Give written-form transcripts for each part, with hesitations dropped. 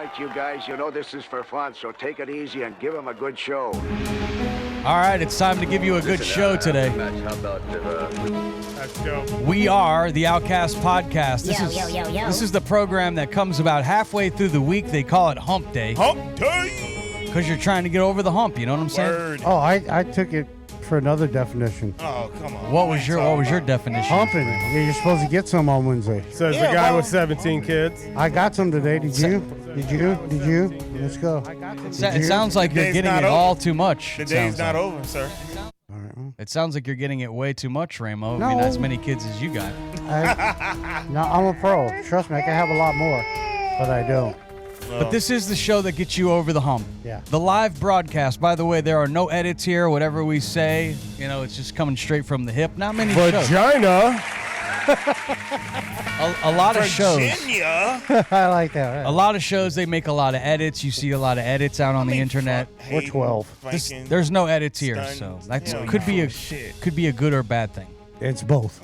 right, you guys, you know this is for fun, so take it easy and give them a good show. All right, it's time to give you a good show today. How about Let's go. We are the Outcast Podcast. This is the program that comes about halfway through the week. They call it Hump Day. Hump Day! Because you're trying to get over the hump, you know what I'm saying? Word. Oh, I took it for another definition. Oh, come on. What was your definition? Humping. Yeah, you're supposed to get some on Wednesday. Says Yeah, the guy well- with 17 kids. I got some today. Did you? Did you? Let's go. It sounds like you're day's getting not it over. all too much. The it day's sounds not like. over, sir. All right. It sounds like you're getting it way too much, Ramo. I No. mean, as many kids as you got. No, I'm a pro. Trust me, I can have a lot more, but I don't. But this is the show that gets you over the hump. Yeah. The live broadcast. By the way, there are no edits here. Whatever we say, you know, it's just coming straight from the hip. Not many shows. Vagina. A lot of shows. Virginia. I like that. A lot of shows, they make a lot of edits. You see a lot of edits out on the internet. We're 12. There's no edits here, so that could be a good or bad thing. It's both.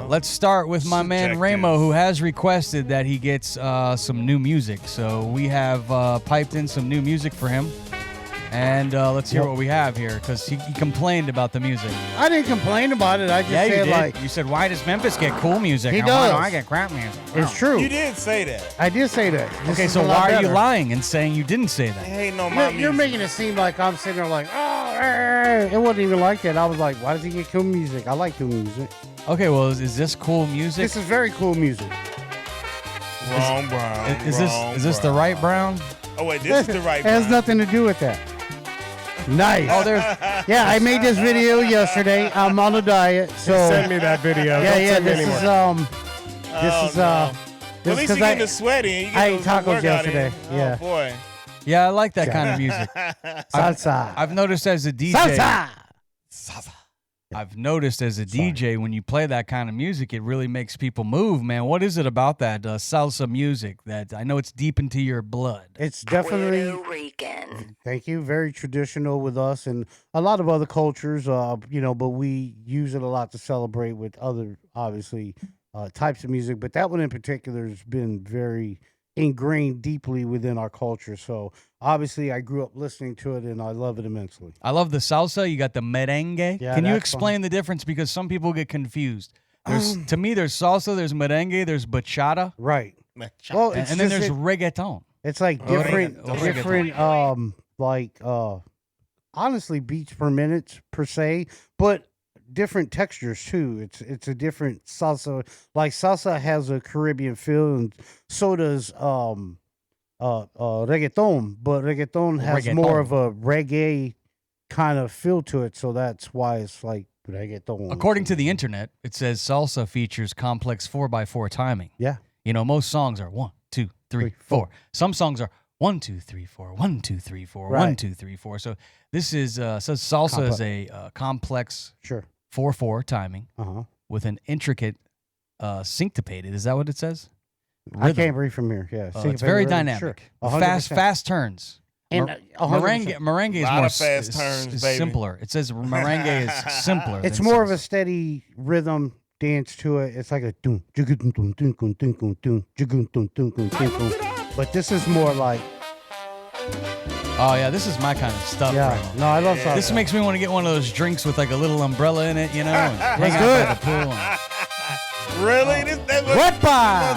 Let's start with my man Subjective. Ramo, who has requested that he gets some new music. So we have piped in some new music for him. And let's hear what we have here, because he complained about the music. I didn't complain about it. I just Yeah, you said did. like You said, why does Memphis get cool music? He and why do does. I get crap music? it's true. You did say that. I did say that. This Okay, is so a lot why are you better. lying and saying you didn't say that? Hey, no, my You're making it seem like I'm sitting there like, it wasn't even like that. I was like, why does he get cool music? I like cool music. Okay, well, is this cool music? This is very cool music. Wrong, Brown. Is this the right brown? Oh, wait, this is the right It has Brown. nothing to do with that. Nice. Oh, there's Yeah, I made this video yesterday. I'm on a diet, so Send me that video. yeah, Don't yeah. send me This anymore. is no. At this least because you're getting sweaty. And you I get ate some tacos workout yesterday. in. Yeah. Oh, boy. yeah, I like that kind of music. salsa. I've noticed as a DJ. Salsa. I've noticed as a DJ, when you play that kind of music, it really makes people move, man. What is it about that salsa music that I know it's deep into your blood? It's definitely. Thank you. Very traditional with us and a lot of other cultures, but we use it a lot to celebrate with other, obviously, types of music. But that one in particular has been very ingrained deeply within our culture. So obviously I grew up listening to it and I love it immensely. I love the salsa. You got the merengue. Yeah, Can you that's explain the difference? Because some people get confused. To me, there's salsa, there's merengue, there's bachata, Right. Well, and then there's reggaeton. it's like different, reggaeton. honestly, beats per minute per se, but different textures too. It's a different salsa. Like salsa has a Caribbean feel, and so does reggaeton. But reggaeton has more of a reggae kind of feel to it, so that's why it's like reggaeton. According to the internet, it says salsa features complex 4x4 timing. Yeah. You know, most songs are 1, 2, 3, 4. Some songs are 1, 2, 3, 4, 1, 2, 3, 4, 1, Right. 2, 3, 4. So this is so salsa is a complex Sure. 4/4 timing Uh-huh. with an intricate syncopated. Is that what it says? I Rhythm. can't read from here. Yeah. It's Syncopated very rhythm, dynamic. Sure. Fast 100%. turns. And, Merengue is Lot more of fast turns, is baby. simpler. It says merengue is simpler. It's than more of salsa. a steady rhythm dance to it. It's like a dun, jigun, dun, dun, dun, dun, dun, dun, dun, jigun, dun, dun, dun, dun, dun. But this is more like, Oh yeah, this is my kind of stuff. yeah. Ramo. No, I love salsa. This makes me want to get one of those drinks with like a little umbrella in it, you know, and hang out good. by the pool. Really? Wepa!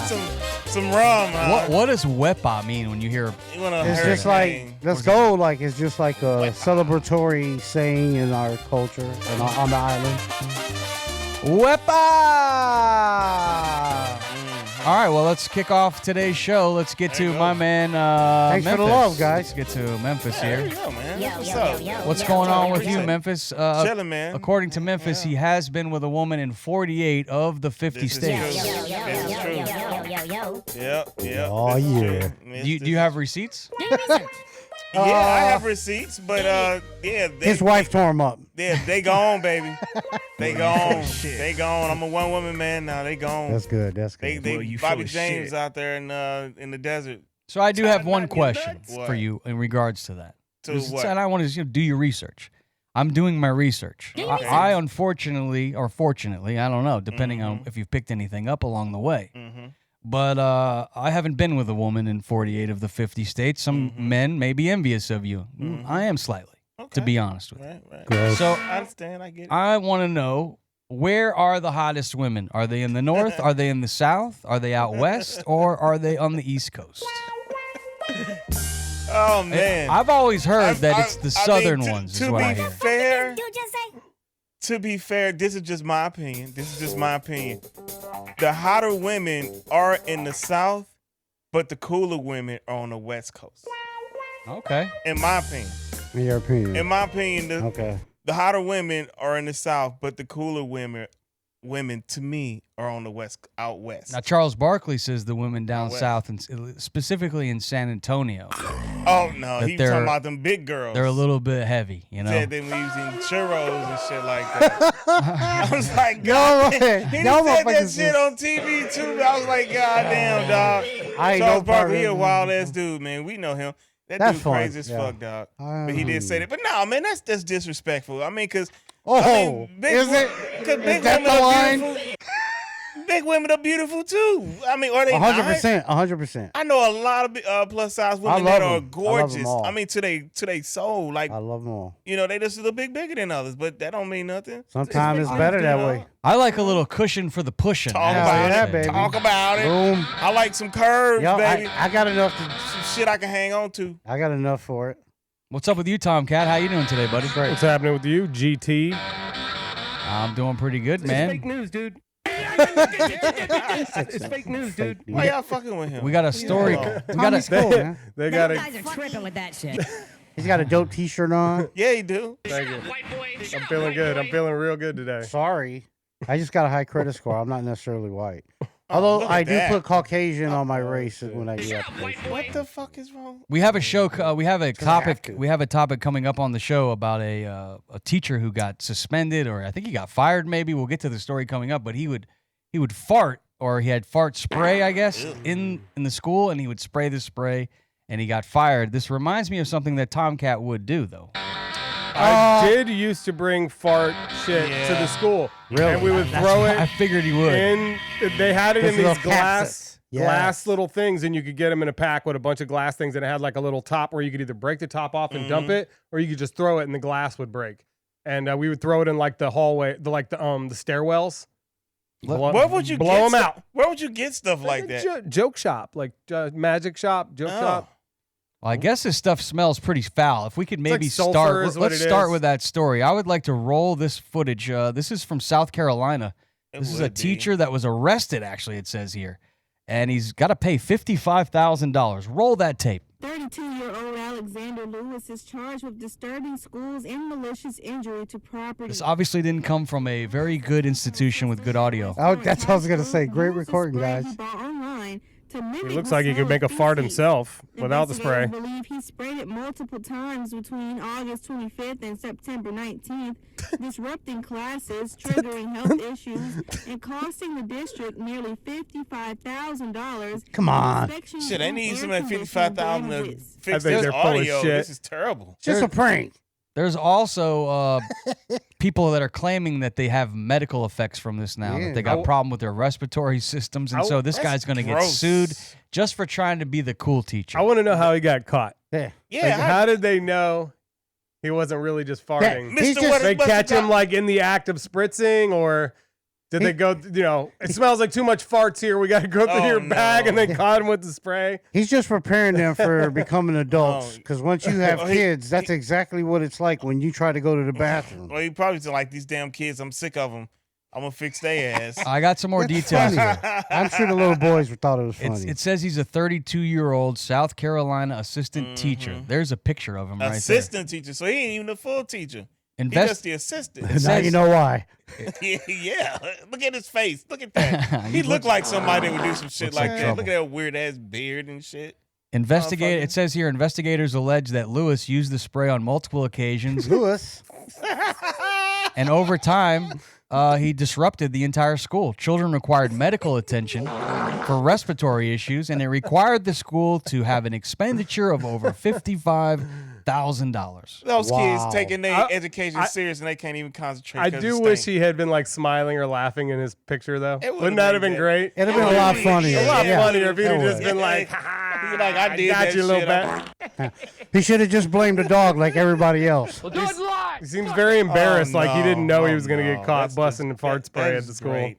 Some rum. What does wepa mean when you hear? You want to It's just like, let's go. Like, it's just like a celebratory saying in our culture and on the island. Wepa! All right, well, let's kick off today's show. Let's get to my man Thanks Memphis. for the love, guys. Let's get to Memphis There you here. go, man. What's up? What's going on with you, Memphis? Chilling, man. According to Memphis, he has been with a woman in 48 of the 50 This is states. true. This is true. Yep. Oh, This is yeah. true. Do you have receipts? Yeah, I have receipts, but yeah, His wife tore him up. they gone, baby. They gone. They gone. I'm a one woman man now. They gone. That's good. That's good. They Bobby James out there in the desert. So I do have one question What? for you in regards to that. To what? And I want to do your research. I'm doing my research. I unfortunately, or fortunately, I don't know, depending on if you've picked anything up along the way. Mm-hmm. but I haven't been with a woman in 48 of the 50 states. Some men may be envious of you. I am slightly, to be honest with you. Right. So I understand. I get it. I want to know, where are the hottest women? Are they in the north? Are they in the south? Are they out west? Or are they on the east coast? Oh, man. I've always heard that it's the southern ones is what I hear. To be fair, this is just my opinion. The hotter women are in the south, but the cooler women are on the west coast. Okay. In my opinion. In your opinion. In my opinion, Okay. the hotter women are in the south, but the cooler women to me are on the out west. Now, Charles Barkley says the women down West. south, and specifically in San Antonio, Oh no, that he talking about them big girls. they're a little bit heavy, you know. Said they were using churros and shit like that. I was like, No God, way. he No said that motherfuckers shit on TV too. I was like, God damn, dog. I ain't Charles no part Barkley, he of a it. wild ass dude, man. We know him. That's dude fun, crazy as yeah. fuck, dog. But he did say that. But no, man, that's disrespectful. I mean, cause Is it? Cause Is that the line? Big women are beautiful too. I mean, are they 100%. 100%. I know a lot of plus size women love that are them. I love them gorgeous. all. I mean, to they soul, like I love them all. you know, they just a little bit bigger than others, but that don't mean nothing. Sometimes it's better that way. I like a little cushion for the pushing. Talk as about they it, say. baby. Talk about it. Boom. I like some curves, Yo, baby. I got enough to. Some shit I can hang on to. I got enough for it. What's up with you, Tomcat? How you doing today, buddy? What's happening with you, GT? I'm doing pretty good, man. It's fake news, dude. It's fake news, dude. Why y'all fucking with him? We got a story. Yeah. We got Tommy's a. cool, man. They got You guys a. are tripping with that shit. He's got a dope T-shirt on. Yeah, he do. Thank you. I'm feeling good. I'm feeling real good today. Sorry, I just got a high credit score. I'm not necessarily white. Although look I at do that. put Caucasian on my race when I do applications. What the fuck is wrong? We have a show. We have a I have topic. to. We have a topic coming up on the show about a teacher who got suspended, or I think he got fired. Maybe we'll get to the story coming up. But he would fart, or he had fart spray, I guess, in the school, and he would spray the spray, and he got fired. This reminds me of something that Tomcat would do, though. I did used to bring fart shit to the school. Really? And we would throw I it figured he would. in. They had it Those in these little glass capsules. Yes. glass little things, and you could get them in a pack with a bunch of glass things, and it had like a little top where you could either break the top off and dump it, or you could just throw it and the glass would break. And we would throw it in like the hallway, the stairwells. Where would you blow get them stuff? out? Where would you get stuff like that? Joke shop, like magic shop, joke shop. Well, I guess this stuff smells pretty foul. If we could maybe like sulfur start, is what let's it start is. with that story. I would like to roll this footage. This is from South Carolina. This is a would be. teacher that was arrested, actually, it says here. And he's got to pay $55,000. Roll that tape. 32-year-old Alexander Lewis is charged with disturbing schools and malicious injury to property. This obviously didn't come from a very good institution with good audio. Oh, that's what I was gonna say. Great recording, guys. He looks like he could make a fart himself without the spray. Investigators believe he sprayed it multiple times between August 25th and September 19th, disrupting classes, triggering health issues, and costing the district nearly $55,000. Come on. Shit, they need some of that 55,000 to fix I think this they're full of audio. shit. This is terrible. Just a prank. There's also people that are claiming that they have medical effects from this now, Yeah. that they got a problem with their respiratory systems. And so this guy's going to get gross. sued just for trying to be the cool teacher. I want to know how he got caught. Yeah. Yeah, Like, how did they know he wasn't really just farting? He's Mr. just- What They is Mr. catch him Doc- like in the act of spritzing, or did they go, it smells like too much farts here. We got to go through Oh, your bag, and they no. caught him with the spray. He's just preparing them for becoming adults. Because once you have kids, that's exactly what it's like when you try to go to the bathroom. Well, he probably said, like, these damn kids, I'm sick of them. I'm going to fix their ass. I got some more details funny. here. I'm sure the little boys thought it was funny. It says he's a 32-year-old South Carolina assistant teacher. There's a picture of him right Assistant teacher. So he ain't even a full teacher. there. He's just the assistant. now says- you know why. Yeah. Look at his face. Look at that. He looked like somebody that would do some shit looks like like that. trouble. Look at that weird-ass beard and shit. Investigate. Motherfucker. It says here, investigators allege that Lewis used the spray on multiple occasions, Lewis. and over time, he disrupted the entire school. Children required medical attention for respiratory issues, and it required the school to have an expenditure of over $100,000. Those Wow. kids taking their education serious and they can't even concentrate. I 'cause do it wish stink. he had been like smiling or laughing in his picture though. It would've Wouldn't that have been been great? It'd have been a lot funnier. A lot Yeah. funnier if he'd have That just would. been like, You're like, I did got that you, little shit. bat. He should have just blamed the dog like everybody else. He seems very embarrassed, like he didn't know he was going to get caught That's busting just- fart that- spray that's at the school. great.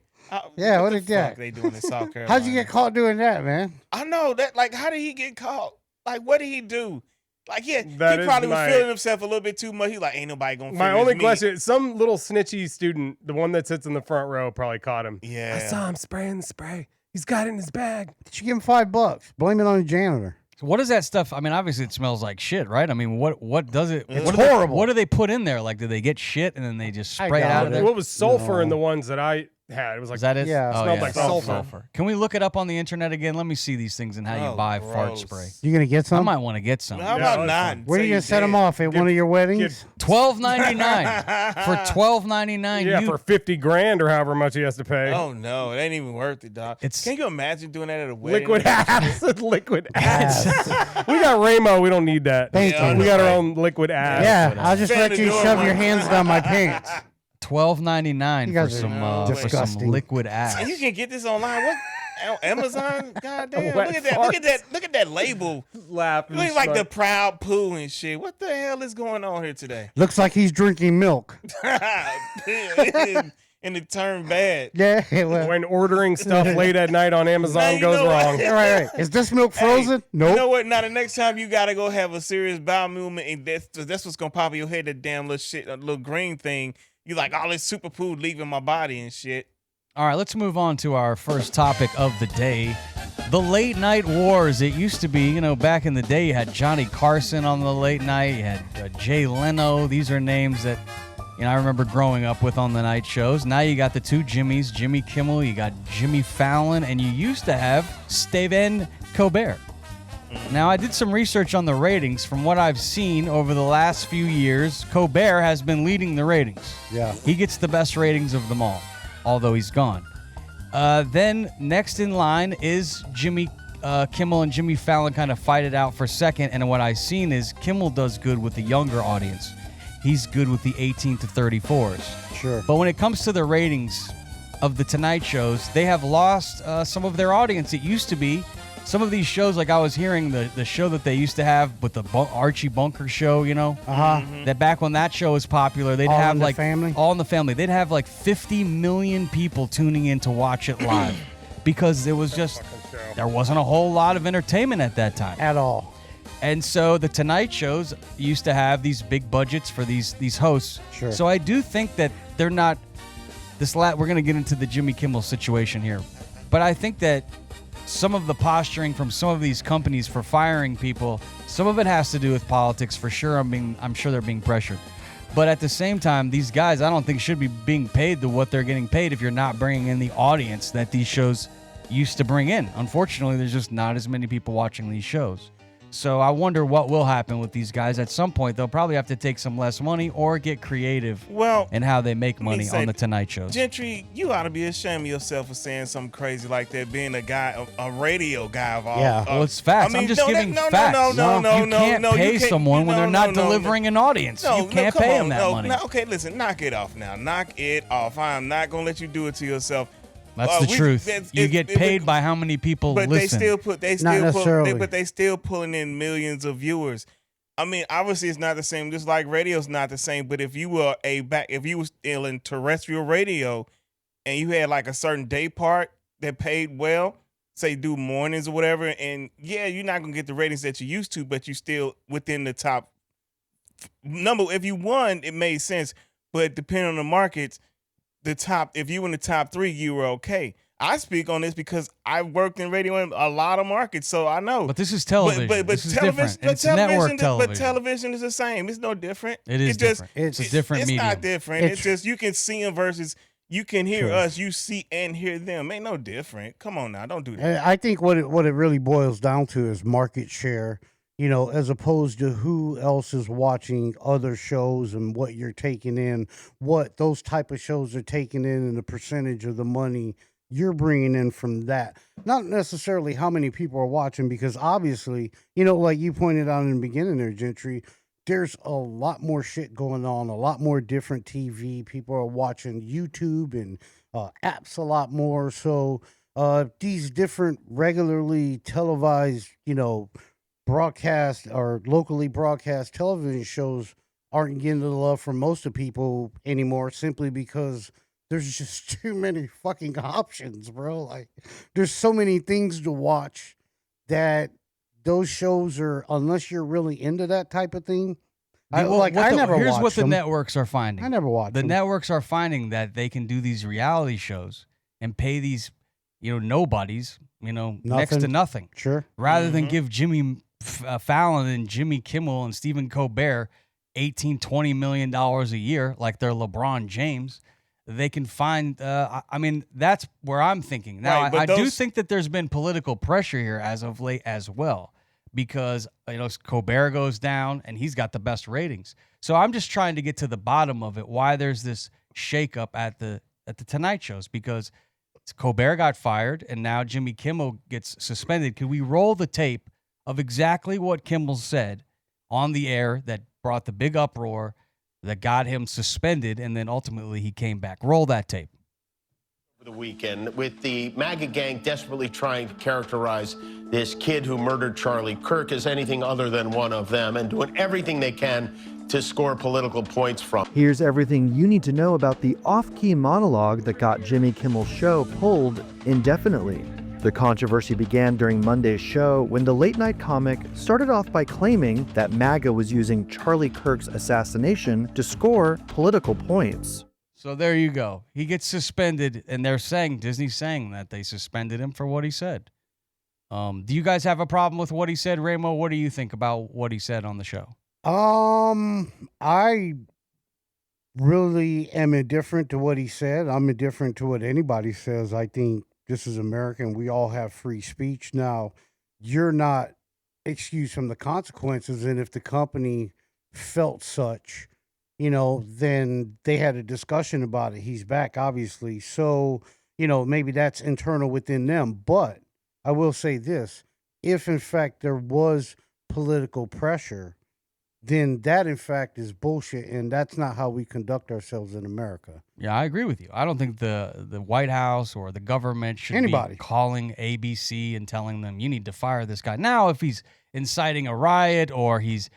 Yeah, what the did that? fuck they doing in South Carolina? How'd you get caught doing that, man? I know that. Like, how did he get caught? Like, what did he do? Like, yeah, That he is probably was my- feeling himself a little bit too much. He like, ain't nobody gonna. My figure only it's me. question is some little snitchy student, the one that sits in the front row, probably caught him. Yeah. I saw him spraying the spray. He's got it in his bag. Did you give him $5? Blame it on the janitor. What is that stuff? I mean, obviously it smells like shit, right? I mean, what does it? It's what horrible. What do they put in there? Like, do they get shit and then they just I spray it doubt out of it. there? What was sulfur in No. the ones that I had? It was like Is that it? Yeah. Oh, Smelled like it's sulfur. Can we look it up on the internet again? Let me see these things and how you Oh, buy fart gross. spray. You gonna get I some? might want to get some. How Yeah, about that's not? fine. Where are you Say gonna set them dead. off at one of your weddings? $12.99 for $12.99. yeah, you, for $50,000 or however much he has to pay. Oh no, it ain't even worth it, dog. It's- Can you imagine doing that at a wedding? Liquid ass. Liquid ass. Ass. We got Ramo. We don't need that. Thank Yeah, you. We got our own liquid ass. Yeah, I'll just Fan let the you door shove one your hands time. down my pants. $12.99 You for guys are some disgusting. liquid ass. And you can get this online. What? On Amazon? God damn! Wet Look at that! Look at farts. that! Look at that label. Laughing. Look like the proud poo and shit. What the hell is going on here today? Looks like he's drinking milk. And it turned bad. Yeah, well, When ordering stuff late at night on Now Amazon you goes know what? wrong. right. Is this milk frozen? Nope. You know what? Now the next time you gotta go have a serious bowel movement, and that's what's gonna pop in your head. That damn little shit, little green thing. You like all this super food leaving my body and shit. All right, let's move on to our first topic of the day. The late night wars. It used to be, back in the day, you had Johnny Carson on the late night. You had Jay Leno. These are names that, I remember growing up with on the night shows. Now you got the two Jimmys, Jimmy Kimmel. You got Jimmy Fallon. And you used to have Steven Colbert. Now, I did some research on the ratings. From what I've seen over the last few years, Colbert has been leading the ratings. Yeah. He gets the best ratings of them all, although he's gone. Then next in line is Jimmy Kimmel and Jimmy Fallon kind of fight it out for second. And what I've seen is Kimmel does good with the younger audience. He's good with the 18 to 34s. Sure. But when it comes to the ratings of the Tonight shows, they have lost some of their audience. It used to be some of these shows, like I was hearing the show that they used to have with the Archie Bunker show, Uh-huh. that back when that show was popular, they'd All have in the like Family? All in the Family. They'd have like 50 million people tuning in to watch it live because it was just there wasn't a whole lot of entertainment at that time. At all. And so the Tonight shows used to have these big budgets for these hosts. Sure. So I do think that they're not we're going to get into the Jimmy Kimmel situation here. But I think that some of the posturing from some of these companies for firing people, some of it has to do with politics for sure. I'm sure they're being pressured. But at the same time, these guys I don't think should be being paid to what they're getting paid if you're not bringing in the audience that these shows used to bring in. Unfortunately, there's just not as many people watching these shows. So I wonder what will happen with these guys. At some point, they'll probably have to take some less money or get creative Well, in how they make me money say, on the Tonight shows. Gentry, you ought to be ashamed of yourself for saying something crazy like that. Being a guy, a radio guy of all. Yeah. Well, it's facts. I'm just giving facts. You can't pay someone when they're not delivering an audience. You can't pay them that money. Okay, listen, knock it off now. Knock it off. I am not gonna let you do it to yourself. That's the truth. You get paid by how many people But listen. they still pulling in millions of viewers. I mean, obviously it's not the same. Just like radio's not the same. But if you were still in terrestrial radio, and you had like a certain day part that paid well, say do mornings or whatever, and yeah, you're not gonna get the ratings that you used to, but you still within the top number. If you won, it made sense. But depending on the markets, if you were in the top 3, you were okay. I speak on this because I worked in radio in a lot of markets, so I know. But this is television. But this is television, different. It's network television. But television is the same. It's no different. It is different. It's a different medium. It's not different. It's just you can see them versus you can hear us. You see and hear them. Ain't no different. Come on now, don't do that. And I think what it really boils down to is market share, as opposed to who else is watching other shows and what you're taking in, what those type of shows are taking in and the percentage of the money you're bringing in from that. Not necessarily how many people are watching, because obviously, like you pointed out in the beginning there, Gentry, there's a lot more shit going on, a lot more different TV. People are watching YouTube and apps a lot more. So these different regularly televised, broadcast or locally broadcast television shows aren't getting the love from most of people anymore, simply because there's just too many fucking options, bro. Like, there's so many things to watch that those shows are, unless you're really into that type of thing. Here's what the networks are finding. I never watched the them. networks are finding that they can do these reality shows and pay these, nobodies, next to nothing. Sure. Rather than give Jimmy Fallon and Jimmy Kimmel and Stephen Colbert $18-20 million a year, like they're LeBron James. They can find, that's where I'm thinking. Now, Right, I do think that there's been political pressure here as of late as well, because, Colbert goes down and he's got the best ratings. So I'm just trying to get to the bottom of it, why there's this shakeup at the Tonight shows, because Colbert got fired and now Jimmy Kimmel gets suspended. Could we roll the tape of exactly what Kimmel said on the air that brought the big uproar that got him suspended, and then ultimately he came back? Roll that tape. Over the weekend, with the MAGA gang desperately trying to characterize this kid who murdered Charlie Kirk as anything other than one of them, and doing everything they can to score political points from. Here's everything you need to know about the off-key monologue that got Jimmy Kimmel's show pulled indefinitely. The controversy began during Monday's show when the late-night comic started off by claiming that MAGA was using Charlie Kirk's assassination to score political points. So there you go. He gets suspended, and Disney's saying that they suspended him for what he said. Do you guys have a problem with what he said, Ramo? What do you think about what he said on the show? I really am indifferent to what he said. I'm indifferent to what anybody says. I think this is America, and we all have free speech. Now, you're not excused from the consequences, and if the company felt such, then they had a discussion about it. He's back, obviously. So, maybe that's internal within them. But I will say this. If, in fact, there was political pressure, then that, in fact, is bullshit, and that's not how we conduct ourselves in America. Yeah, I agree with you. I don't think the White House or the government should be calling ABC and telling them, you need to fire this guy. Now, if he's inciting a riot or he's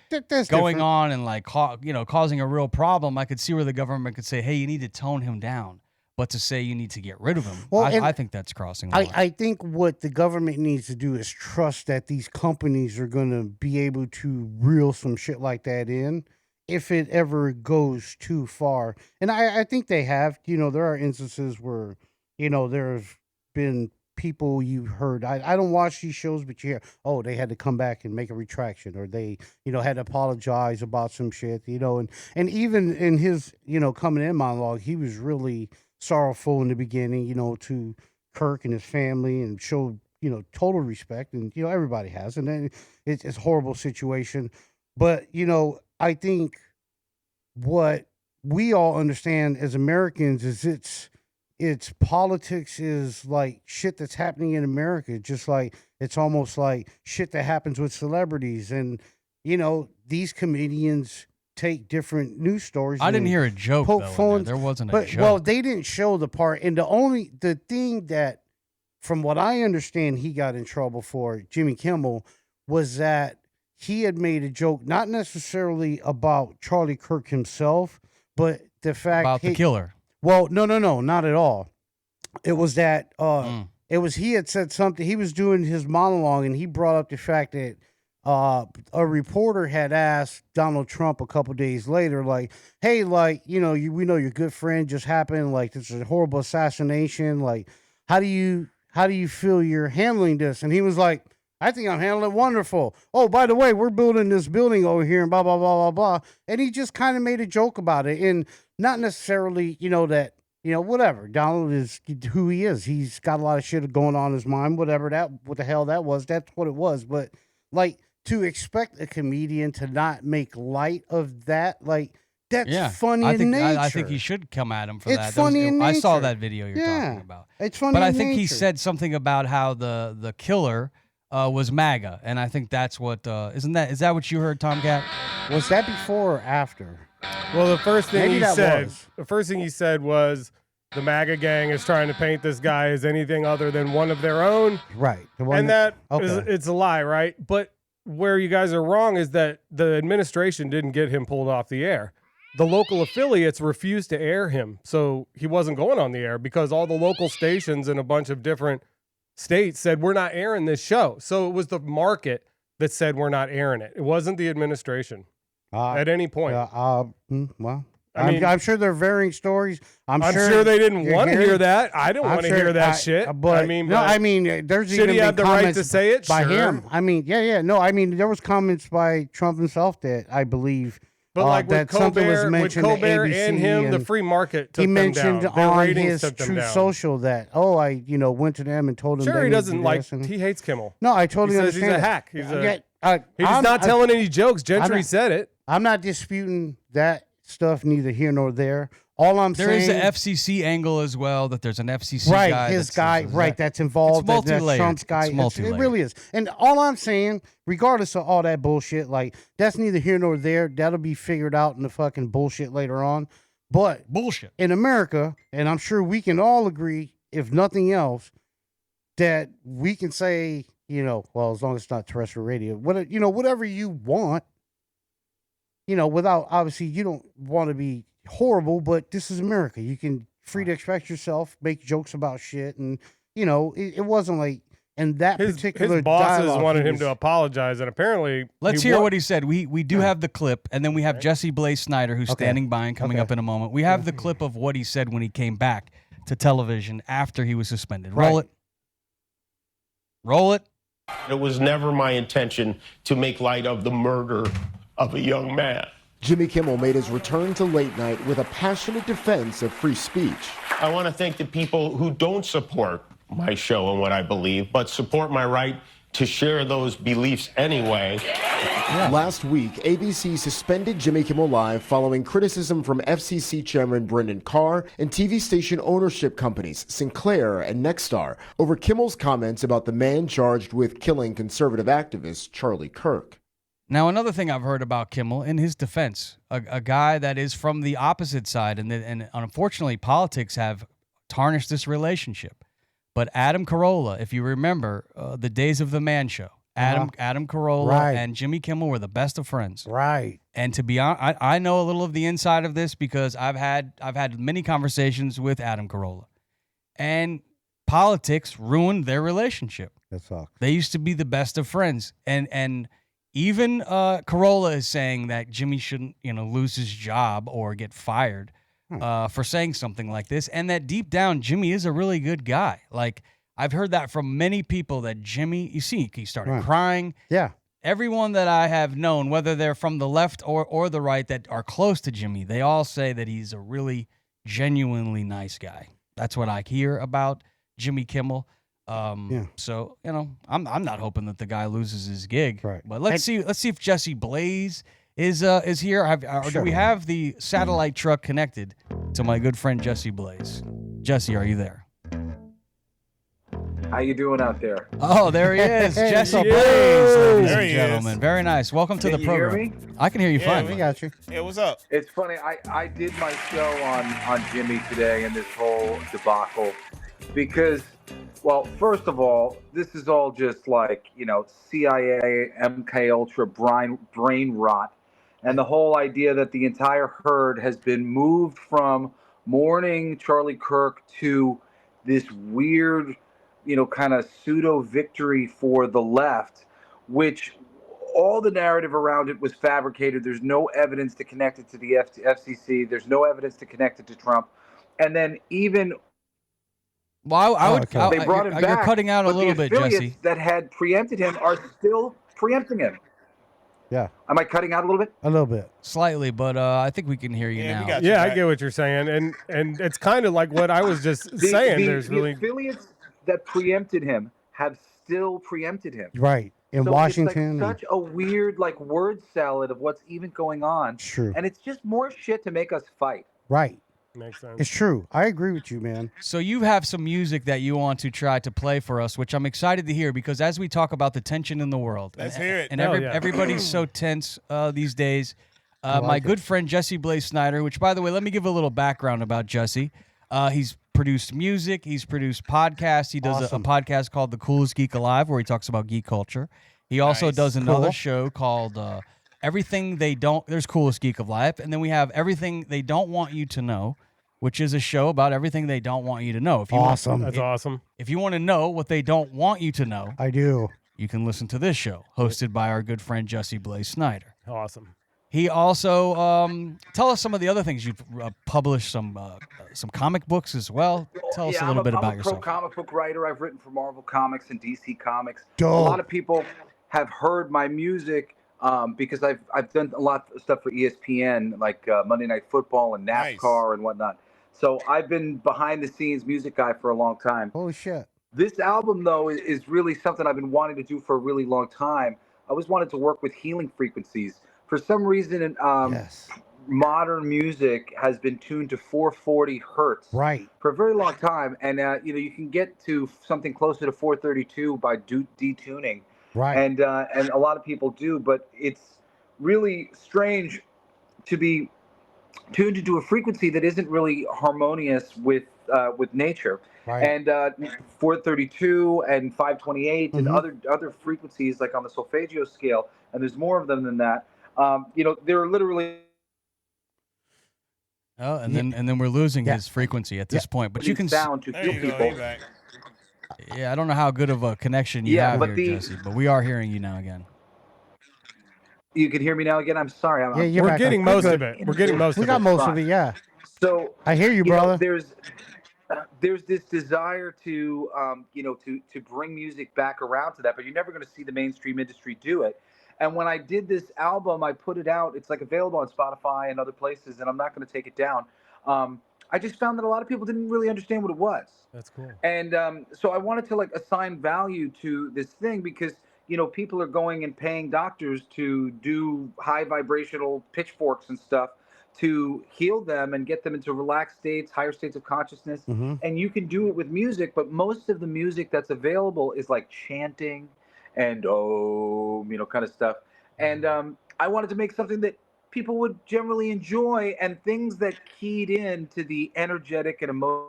going on and causing a real problem, I could see where the government could say, hey, you need to tone him down. But to say you need to get rid of him, I think that's crossing the line. I think what the government needs to do is trust that these companies are going to be able to reel some shit like that in if it ever goes too far. And I think they have. There are instances where, there's been people you've heard. I don't watch these shows, but you hear, they had to come back and make a retraction, or they, had to apologize about some shit, and even in his, coming in monologue, he was really sorrowful in the beginning, to Kirk and his family, and showed, total respect, and, everybody has, and then it's a horrible situation. But, I think what we all understand as Americans is it's politics is like shit that's happening in America. Just like, it's almost like shit that happens with celebrities. And, these comedians take different news stories. I didn't hear a joke, though. There wasn't a joke. Well, they didn't show the part. And the thing that, from what I understand, he got in trouble for, Jimmy Kimmel, was that he had made a joke, not necessarily about Charlie Kirk himself, but the fact about the killer. Well, no, not at all. It was that he had said something. He was doing his monologue, and he brought up the fact that a reporter had asked Donald Trump a couple days later, like, hey, like, we know your good friend just happened, like, this is a horrible assassination, like, how do you feel you're handling this? And he was like, I think I'm handling it wonderful. Oh, by the way, we're building this building over here and blah, blah, blah, blah, blah. And he just kind of made a joke about it. And not necessarily, that, whatever. Donald is who he is. He's got a lot of shit going on in his mind, what the hell that was. That's what it was. But, like, to expect a comedian to not make light of that, like, that's funny in nature. I think he should come at him for that. It's funny in nature. I saw that video you're talking about. It's funny But in I think nature. he said something about how the killer was MAGA, and I think that's what is that what you heard, Tomcat? Was that before or after? Well, the first thing Maybe he said was the MAGA gang is trying to paint this guy as anything other than one of their own. Right. It's a lie, right? But where you guys are wrong is that the administration didn't get him pulled off the air. The local affiliates refused to air him, so he wasn't going on the air because all the local stations in a bunch of different states said, we're not airing this show. So it was the market that said, we're not airing it. It wasn't the administration at any point. Well, I'm sure there are varying stories. I'm sure they didn't want to hear that. I didn't want to hear that shit. But there's should even he have the right to say it by sure. him. I mean, there was comments by Trump himself that I believe. But like that something was mentioned with Colbert to ABC and him, the free market took he mentioned them down. on ratings his took them Truth down. Social that I went to them and told them. Sure, he doesn't like. And He hates Kimmel. no, I totally He says understand. he's a that. hack. He's not telling any jokes. Gentry said it. I'm not disputing that stuff, neither here nor there. All I'm There saying is an FCC angle as well. That there's an FCC right, guy. his guy, right, that's involved. It's That's multi-layered. Trump's guy. It's It really is. And all I'm saying, regardless of all that bullshit, like that's neither here nor there. That'll be figured out in the fucking bullshit later on. But bullshit in America, and I'm sure we can all agree, if nothing else, that we can say, well, as long as it's not terrestrial radio, whatever you want, without obviously you don't want to be horrible, but this is America. You can free to express yourself, make jokes about shit, and it wasn't like and that particular his bosses dialogue, wanted him to apologize, and apparently let's hear what he said. We do have the clip, and then we have Jesse Blaze Snyder who's standing by and coming up in a moment. We have the clip of what he said when he came back to television after he was suspended. Roll it. Roll it. It was never my intention to make light of the murder of a young man. Jimmy Kimmel made his return to late night with a passionate defense of free speech. I want to thank the people who don't support my show and what I believe, but support my right to share those beliefs anyway. Last week, ABC suspended Jimmy Kimmel Live following criticism from FCC Chairman Brendan Carr and TV station ownership companies Sinclair and Nexstar over Kimmel's comments about the man charged with killing conservative activist Charlie Kirk. Now, another thing I've heard about Kimmel, in his defense, a guy that is from the opposite side, and unfortunately, politics have tarnished this relationship. But Adam Carolla, if you remember the days of the Man Show, Adam Carolla and Jimmy Kimmel were the best of friends. Right. And to be honest, I know a little of the inside of this because I've had many conversations with Adam Carolla, and politics ruined their relationship. That sucks. They used to be the best of friends, and even Carolla is saying that Jimmy shouldn't, lose his job or get fired for saying something like this, and that deep down, Jimmy is a really good guy. Like, I've heard that from many people that Jimmy, he started crying. Yeah. Everyone that I have known, whether they're from the left or the right that are close to Jimmy, they all say that he's a really genuinely nice guy. That's what I hear about Jimmy Kimmel. So I'm not hoping that the guy loses his gig. Right. But let's see if Jesse Blaze is here. Do we have the satellite truck connected to my good friend Jesse Blaze? Jesse, are you there? How you doing out there? Oh, there he is, Jesse Blaze, ladies and gentlemen. Very nice. Welcome to the program. Hear me? I can hear you fine. We got you. Yeah, what's up? It's funny. I did my show on Jimmy today and this whole debacle because, well, first of all, this is all just like, CIA, MK Ultra brain rot. And the whole idea that the entire herd has been moved from mourning Charlie Kirk to this weird, kind of pseudo victory for the left, which all the narrative around it was fabricated. There's no evidence to connect it to the FCC. There's no evidence to connect it to Trump. And then even well, they brought it back. You're cutting out a but little the bit, affiliates Jesse. that had preempted him are still preempting him. Yeah. Am I cutting out a little bit? A little bit. Slightly, but I think we can hear you now. I get what you're saying, and it's kind of like what I was just saying. There's the really affiliates that preempted him have still preempted him. Right. In so Washington. It's like such a weird word salad of what's even going on. True. And it's just more shit to make us fight. Right. Makes sense. It's true. I agree with you, man. So you have some music that you want to try to play for us, which I'm excited to hear because as we talk about the tension in the world, Let's hear it. and Hell yeah. everybody's so tense these days. like My it. good friend Jesse Blaze Snyder, which by the way, let me give a little background about Jesse. He's produced music, he's produced podcasts. He does Awesome. a podcast called The Coolest Geek Alive, where he talks about geek culture. He also Nice. does another Cool. show called Everything They Don't. There's Coolest Geek of Life, and then we have Everything They Don't Want You to Know, which is a show about everything they don't want you to know. If you Awesome. That's awesome. if you want to know what they don't want you to know, I do. you can listen to this show hosted by our good friend Jesse Blaze Snyder. Awesome. He also tell us some of the other things you've published, some comic books as well. Tell us a little bit about I'm a yourself. pro comic book writer. I've written for Marvel Comics and DC Comics. Dope. A lot of people have heard my music because I've done a lot of stuff for ESPN, like Monday Night Football and NASCAR and whatnot. So I've been behind the scenes music guy for a long time. Holy shit. This album, though, is really something I've been wanting to do for a really long time. I always wanted to work with healing frequencies. For some reason, Yes. modern music has been tuned to 440 hertz Right. for a very long time, and you can get to something closer to 432 by detuning, Right. and a lot of people do, but it's really strange to be tuned into a frequency that isn't really harmonious with nature. Right. And 432 and 528 and Mhm. other frequencies like on the solfeggio scale, and there's more of them than that. They're literally Oh, and then we're losing Yeah. his frequency at this point. But you can. sound to There heal you go. people. He's back. Yeah, I don't know how good of a connection you Yeah, have but here, Jesse, but we are hearing you now again. You can hear me now again. I'm sorry. Yeah, you're We're back. getting We're most good. of it. We're getting most We of got it. most of it, yeah. So I hear you, you know, brother. there's this desire to to bring music back around to that, but you're never going to see the mainstream industry do it. And when I did this album, I put it out. It's like available on Spotify and other places, and I'm not going to take it down. I just found that a lot of people didn't really understand what it was. That's cool. And so I wanted to assign value to this thing because people are going and paying doctors to do high vibrational pitchforks and stuff to heal them and get them into relaxed states, higher states of consciousness. Mhm. And you can do it with music, but most of the music that's available is like chanting and kind of stuff. And I wanted to make something that people would generally enjoy and things that keyed into the energetic and emotional.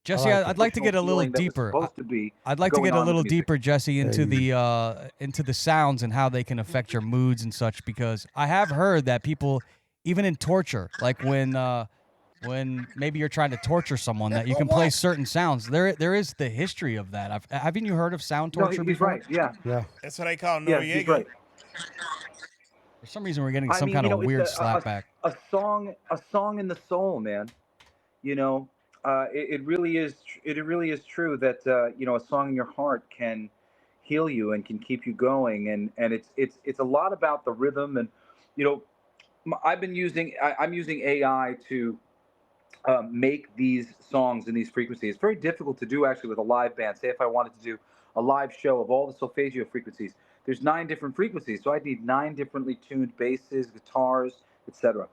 Jesse, like I'd like to get a little feeling that was deeper. supposed to be I'd like to going get a on little with music. deeper, Jesse, into Yeah, the sounds and how they can affect your moods and such. Because I have heard that people, even in torture, like when maybe you're trying to torture someone, that you can play certain sounds. There is the history of that. Haven't you heard of sound No, torture he's before? right. Yeah, Yeah. That's what they call yeah, he's Noriega. right. For some reason, we're getting I some mean, kind of it's weird a slapback. song in the soul, man. It really is. It really is true that a song in your heart can heal you and can keep you going, and it's a lot about the rhythm. And I'm using AI to make these songs in these frequencies. It's very difficult to do actually with a live band. Say if I wanted to do a live show of all the solfeggio frequencies, there's 9 different frequencies, so I'd need 9 differently tuned basses, guitars, etc.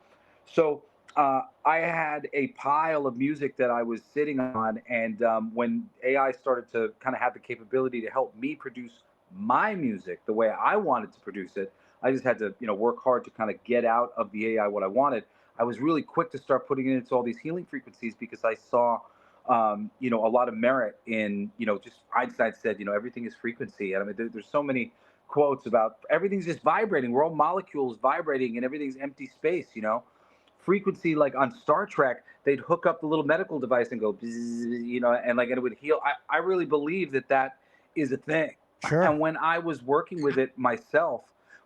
So I had a pile of music that I was sitting on, and when AI started to kind of have the capability to help me produce my music the way I wanted to produce it, I just had to work hard to kind of get out of the AI what I wanted. I was really quick to start putting it into all these healing frequencies because I saw a lot of merit in just Einstein said everything is frequency. And I mean there's so many quotes about everything's just vibrating. We're all molecules vibrating and everything's empty space. Frequency, like on Star Trek, they'd hook up the little medical device and go bzzz, and it would heal. I really believe that is a thing. Sure. And when I was working with it myself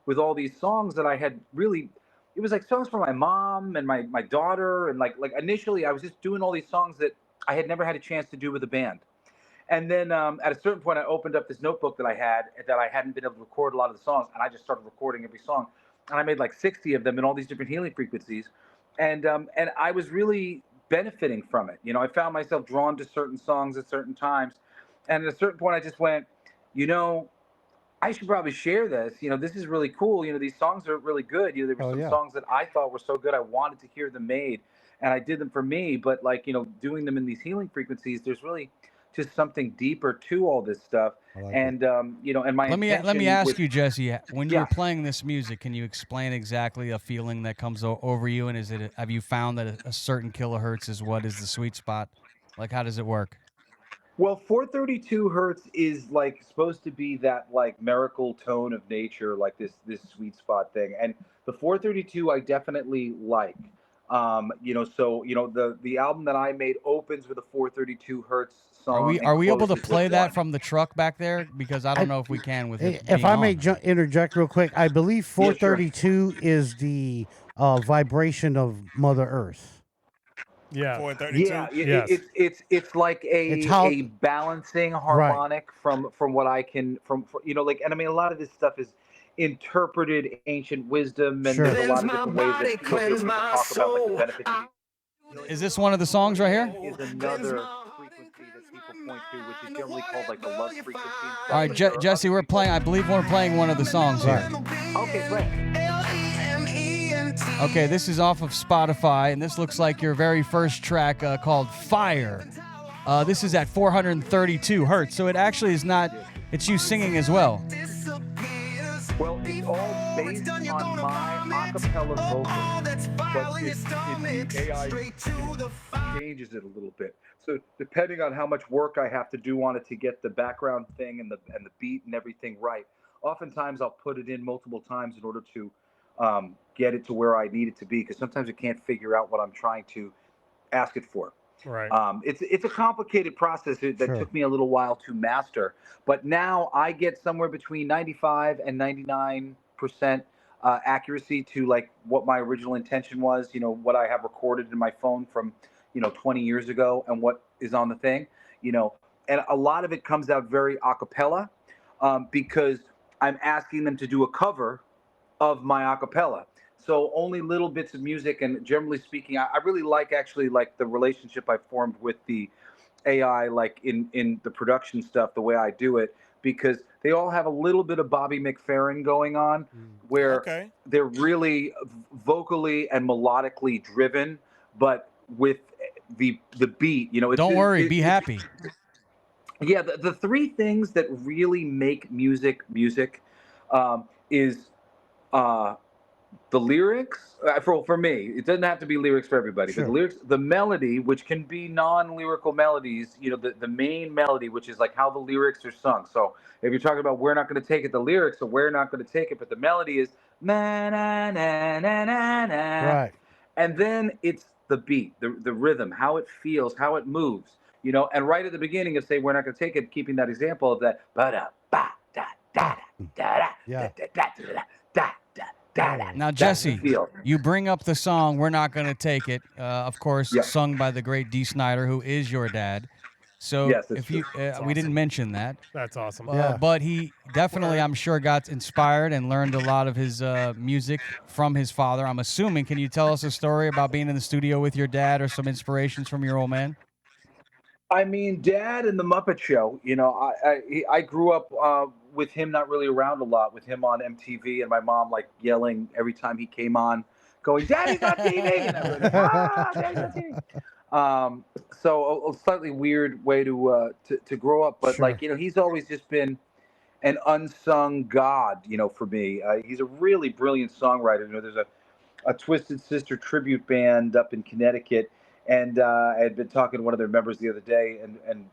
with all these songs that I had really, it was like songs for my mom and my daughter, and like initially I was just doing all these songs that I had never had a chance to do with a band. And then at a certain point I opened up this notebook that I hadn't been able to record a lot of the songs, and I just started recording every song, and I made like 60 of them in all these different healing frequencies, and I was really benefiting from it. I found myself drawn to certain songs at certain times, and at a certain point I just went, I should probably share this. This is really cool. These songs are really good. There were some songs that I thought were so good I wanted to hear them made. and I did them for me. But like, doing them in these healing frequencies, there's really just something deeper to all this stuff. And and my let me ask you, Jesse, when Yeah. you're playing this music, can you explain exactly a feeling that comes over you? And have you found that a certain kilohertz is what is the sweet spot? Like, how does it work? Well, 432 hertz is like supposed to be that like miracle tone of nature, like this sweet spot thing. And the 432 I definitely like. The album that I made opens with a 432 hertz song. Are we able to closes play with that one. from the truck back there? Because I don't know if we can with it. If being I on. may interject real quick, I believe 432 is vibration of Mother Earth. Yeah. 432. Yeah, Yes. it's like It's how- a balancing harmonic from what I can and I mean a lot of this stuff is interpreted ancient wisdom, and Sure. there's a lot of different ways that people talk about like the benefits of Is this one of the songs right here? is another frequency that people point to, which is generally called like the love frequency. and stuff. All right, Jesse, I believe we're playing one of the songs here. Okay, great. Okay, this is off of Spotify, and this looks like your very first track called Fire. This is at 432 hertz, so it actually is not, it's you singing as well. Well, it's all based on my acapella vocals, but the AI changes it a little bit. So depending on how much work I have to do on it to get the background thing and the beat and everything right, oftentimes I'll put it in multiple times in order to get it to where I need it to be, because sometimes I can't figure out what I'm trying to ask it for. Right. It's a complicated process that took me a little while to master, but now I get somewhere between 95 and 99% accuracy to like what my original intention was, what I have recorded in my phone from 20 years ago and what is on the thing, and a lot of it comes out very a cappella, because I'm asking them to do a cover of my a cappella. So only little bits of music, and generally speaking, I really like the relationship I formed with the AI, like in the production stuff, the way I do it, because they all have a little bit of Bobby McFerrin going on, where they're really vocally and melodically driven, but with the beat, Don't worry, be happy. Yeah, the three things that really make music is the lyrics. For me, it doesn't have to be lyrics for everybody. Sure. But the lyrics, the melody, which can be non-lyrical melodies, the main melody, which is like how the lyrics are sung. So if you're talking about "We're Not Going to Take It," the lyrics are "We're not going to take it," but the melody is na na na na na na. Right. And then it's the beat, the rhythm, how it feels, how it moves. And right at the beginning of "Say We're Not Going to Take It," keeping that example of that ba da ba da da da da Yeah. da da da da da. Now, Jesse, you bring up the song "We're Not Gonna Take It," of course, sung by the great Dee Snider, who is your dad. So Yes, that's if you, we didn't mention that, That's awesome. but he definitely, I'm sure, got inspired and learned a lot of his music from his father. I'm assuming. Can you tell us a story about being in the studio with your dad, or some inspirations from your old man? I mean, Dad and the Muppet Show. I grew up with him, not really around a lot, with him on MTV, and my mom like yelling every time he came on, going, "Daddy's on TV!" And I was like, "Daddy's on TV!" So a slightly weird way to grow up, but Sure. he's always just been an unsung god, for me. He's a really brilliant songwriter. There's a Twisted Sister tribute band up in Connecticut. And I had been talking to one of their members the other day, and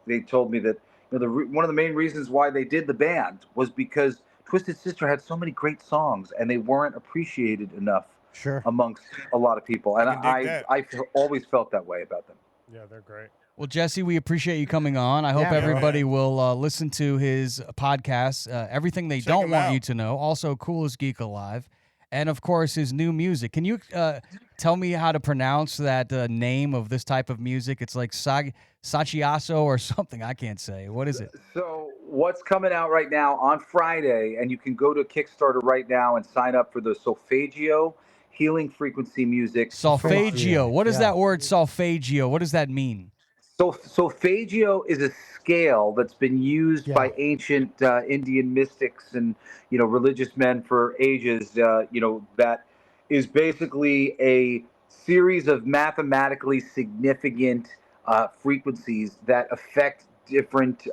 they told me that one of the main reasons why they did the band was because Twisted Sister had so many great songs, and they weren't appreciated enough amongst a lot of people. And I always felt that way about them. Yeah, they're great. Well, Jesse, we appreciate you coming on. I hope everybody will listen to his podcast, Everything They Don't Want You to Know, also Coolest Geek Alive, and, of course, his new music. Can you tell me how to pronounce that name of this type of music? It's like Sachiasso or something. I can't say. What is it? So what's coming out right now on Friday, and you can go to Kickstarter right now and sign up for the Solfeggio Healing Frequency Music. Solfeggio. What is that word, solfeggio? What does that mean? So solfeggio is a scale that's been used by ancient Indian mystics and religious men for ages. That is basically a series of mathematically significant frequencies that affect different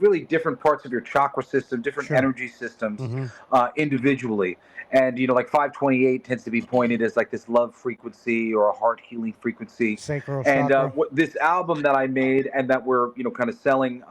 really different parts of your chakra system, different energy systems individually. And, like 528 tends to be pointed as like this love frequency or a heart healing frequency. Sacral and chakra. this album that I made and that we're, kind of selling,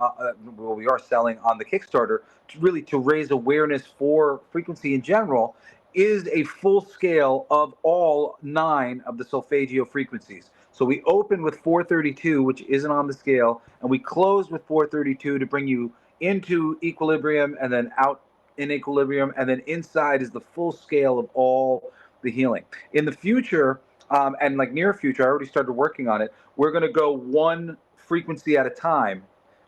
we are selling on the Kickstarter to raise awareness for frequency in general is a full scale of all 9 of the solfeggio frequencies. So we open with 432, which isn't on the scale, and we close with 432 to bring you into equilibrium and then out in equilibrium, and then inside is the full scale of all the healing. In the future, and like near future, I already started working on it, we're going to go 1 frequency at a time,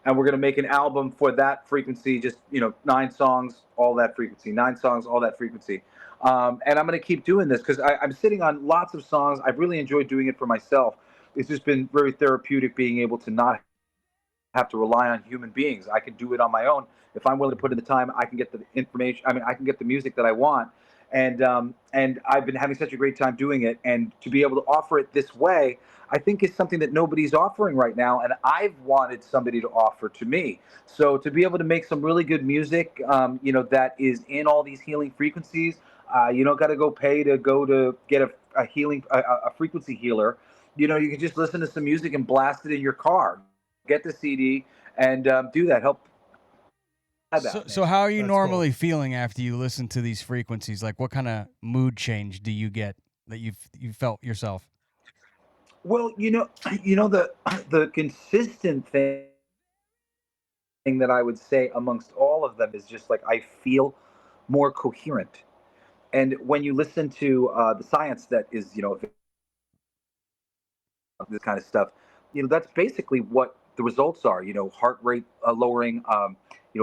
and we're going to make an album for that frequency, just, 9 songs, all that frequency, 9 songs, all that frequency. And I'm going to keep doing this because I'm sitting on lots of songs. I've really enjoyed doing it for myself. It's just been very therapeutic being able to not have to rely on human beings. I can do it on my own. If I'm willing to put in the time, I can get the information. I can get the music that I want. And I've been having such a great time doing it. And to be able to offer it this way, I think is something that nobody's offering right now. And I've wanted somebody to offer to me. So to be able to make some really good music, that is in all these healing frequencies, you don't got to go pay to get a healing, a frequency healer. You can just listen to some music and blast it in your car. Get the CD and do that. Help. So how are you normally feeling after you listen to these frequencies? Like, what kind of mood change do you get that you felt yourself? Well, the consistent thing that I would say amongst all of them is just like I feel more coherent. And when you listen to the science that is, this kind of stuff, that's basically what the results are. Heart rate lowering,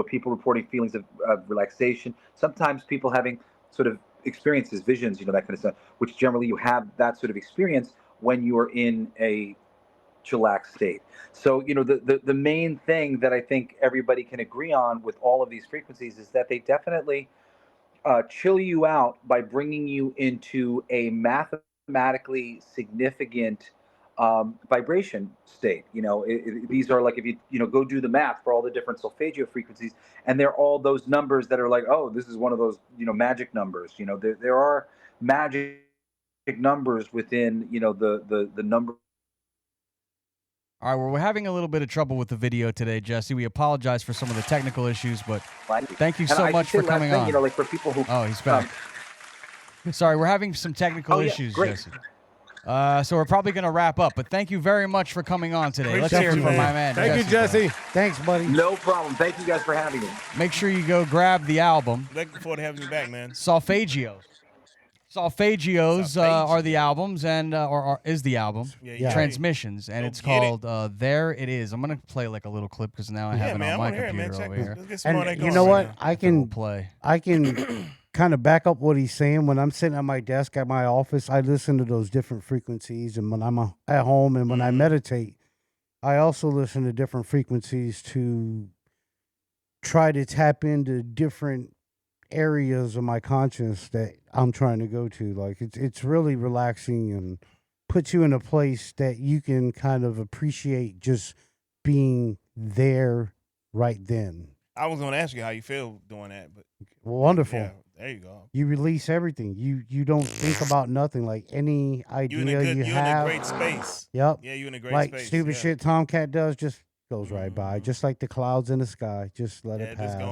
people reporting feelings of relaxation. Sometimes people having sort of experiences, visions, that kind of stuff, which generally you have that sort of experience when you are in a chillax state. So, the main thing that I think everybody can agree on with all of these frequencies is that they definitely chill you out by bringing you into a mathematically significant vibration state. These are like, if you go do the math for all the different solfeggio frequencies, and they're all those numbers that are like, oh, this is one of those magic numbers. There are magic numbers within the number. All right, well, we're having a little bit of trouble with the video today, Jesse. We apologize for some of the technical issues, but thank you so much for coming on. Like for people who he's back. Sorry, we're having some technical issues, Jesse. So we're probably going to wrap up, but thank you very much for coming on today. Let's hear it from my man. Thank you, Jesse. Thanks, buddy. No problem. Thank you guys for having me. Make sure you go grab the album. Looking forward to having you back, man. Solfeggios. Solfeggios are the albums, and or is the album. Yeah. Transmissions, and it's called There It Is. I'm going to play like a little clip because now I have it on my computer over here. And you know what? I can kind of back up what he's saying. When I'm sitting at my desk at my office, I listen to those different frequencies. And when I'm at home and when I meditate, I also listen to different frequencies to try to tap into different areas of my conscience that I'm trying to go to. Like it's really relaxing and puts you in a place that you can kind of appreciate just being there right then. I was going to ask you how you feel doing that, but wonderful. Yeah, there you go. You release everything. You don't think about nothing. Like any idea you have. You're in a great space. Yep. Yeah, you're in a great like space. Stupid shit Tomcat does just goes right by, just like the clouds in the sky. Just let it pass. That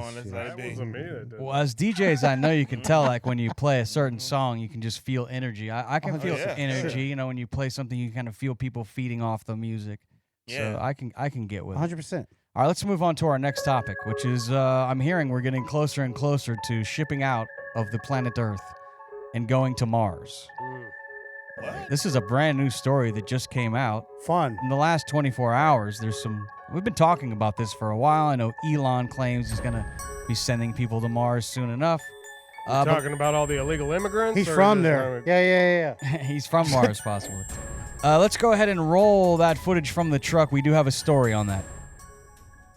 wasn't me that did. Well, as DJs, I know you can tell, like when you play a certain song, you can just feel energy. I can feel some energy. When you play something, you kind of feel people feeding off the music. Yeah. So I can get with 100%. All right, let's move on to our next topic, which is I'm hearing we're getting closer and closer to shipping out of the planet Earth and going to Mars. What? This is a brand new story that just came out. Fun. In the last 24 hours, we've been talking about this for a while. I know Elon claims he's going to be sending people to Mars soon enough. Talking about all the illegal immigrants? He's from there. Yeah. He's from Mars, possibly. Let's go ahead and roll that footage from the truck. We do have a story on that.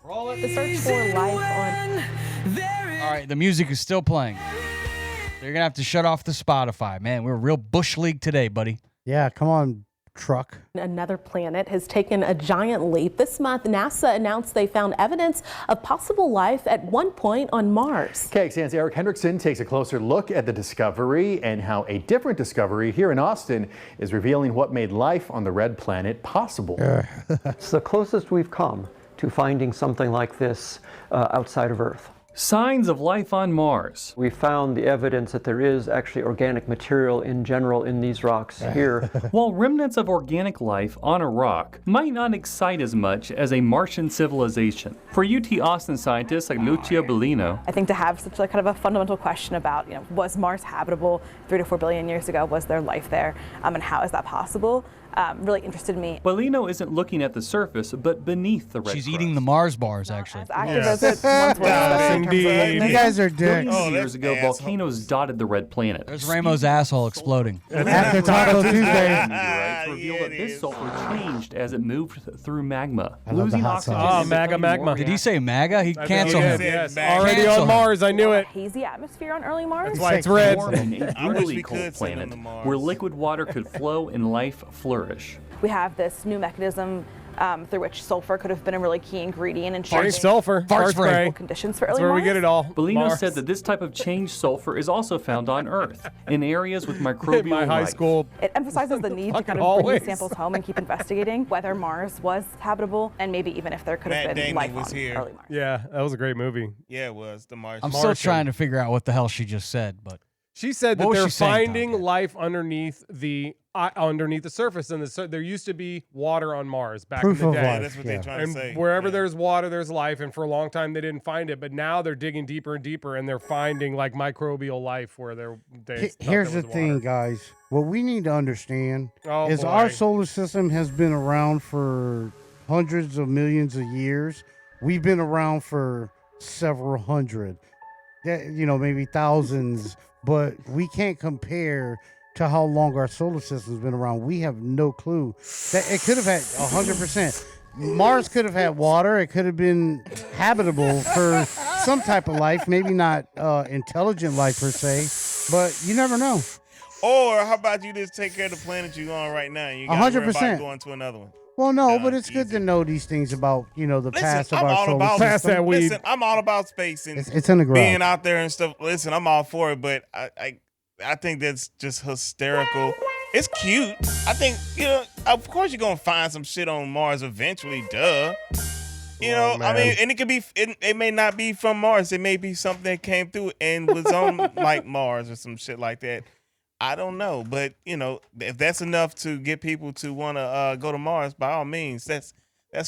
Roll it. The search for life on... All right, the music is still playing. You're gonna have to shut off the Spotify, man. We're a real bush league today, buddy. Yeah, come on, truck. Another planet has taken a giant leap. This month, NASA announced they found evidence of possible life at one point on Mars. KXAN's Eric Hendrickson takes a closer look at the discovery and how a different discovery here in Austin is revealing what made life on the red planet possible. It's the closest we've come to finding something like this outside of Earth. Signs of life on Mars. We found the evidence that there is actually organic material in general in these rocks here. While remnants of organic life on a rock might not excite as much as a Martian civilization. For UT Austin scientists like Lucia Bellino, I think to have such a kind of a fundamental question about, was Mars habitable 3 to 4 billion years ago? Was there life there? And how is that possible? Really interested me. Bellino isn't looking at the surface, but beneath the red She's crust. eating the Mars bars, actually. As active as it once was. Indeed. You guys are dicks. Billions of years ago, volcanoes dotted the red planet. There's Ramo's asshole exploding. After Taco Tuesday. Meteorites reveal that this sulfur changed as it moved through magma, I love the losing hot oxygen. sauce. Oh, and MAGA, becoming magma. more Did he say MAGA? He canceled him. Yes. Cancel Already him. on Mars, I knew it. Hazy atmosphere on early Mars. That's why it's red. Forming a I wish brutally we cold could send them planet to Mars. where liquid water could flow and life flourish. We have this new mechanism through which sulfur could have been a really key ingredient in shaping Sulfur. Fart spray. conditions for That's early where Mars. we get it all. Bellino Mars. said that this type of changed sulfur is also found on Earth in areas with microbial My high life. school. It emphasizes the need to Fucking kind of bring always. these samples home and keep investigating whether Mars was habitable and maybe even if there could have Matt been Damon life was on here. early Mars. Yeah, that was a great movie. Yeah, it was the Martian. I'm still trying to figure out what the hell she just said, but She said What that was they're she saying, finding Tom? life underneath the surface, and there used to be water on Mars back Proof in of the day. life. That's what Yeah. they're trying to And say. wherever Yeah. there's water, there's life. And for a long time, they didn't find it. But now they're digging deeper and deeper, and they're finding like microbial life where they thought Here's there the was thing, water. guys. What we need to understand Oh, is boy. our solar system has been around for hundreds of millions of years. We've been around for several hundred, maybe thousands, but we can't compare to how long our solar system's been around. We have no clue. That it could have had 100%. Mars could have had water. It could have been habitable for some type of life, maybe not intelligent life per se, but you never know. Or how about you just take care of the planet you're on right now? And you got 100%. going to another one. Well, no, Yeah, but it's good easy. to know these things about, the past of I'm our all solar about system. Pass that weed. Listen, I'm all about space and It's in the garage. being out there and stuff. Listen, I'm all for it, but I think that's just hysterical. It's cute. I think, of course you're going to find some shit on Mars eventually, duh. I mean, and it could be, it may not be from Mars. It may be something that came through and was on like Mars or some shit like that. I don't know. But, if that's enough to get people to want to go to Mars, by all means, that's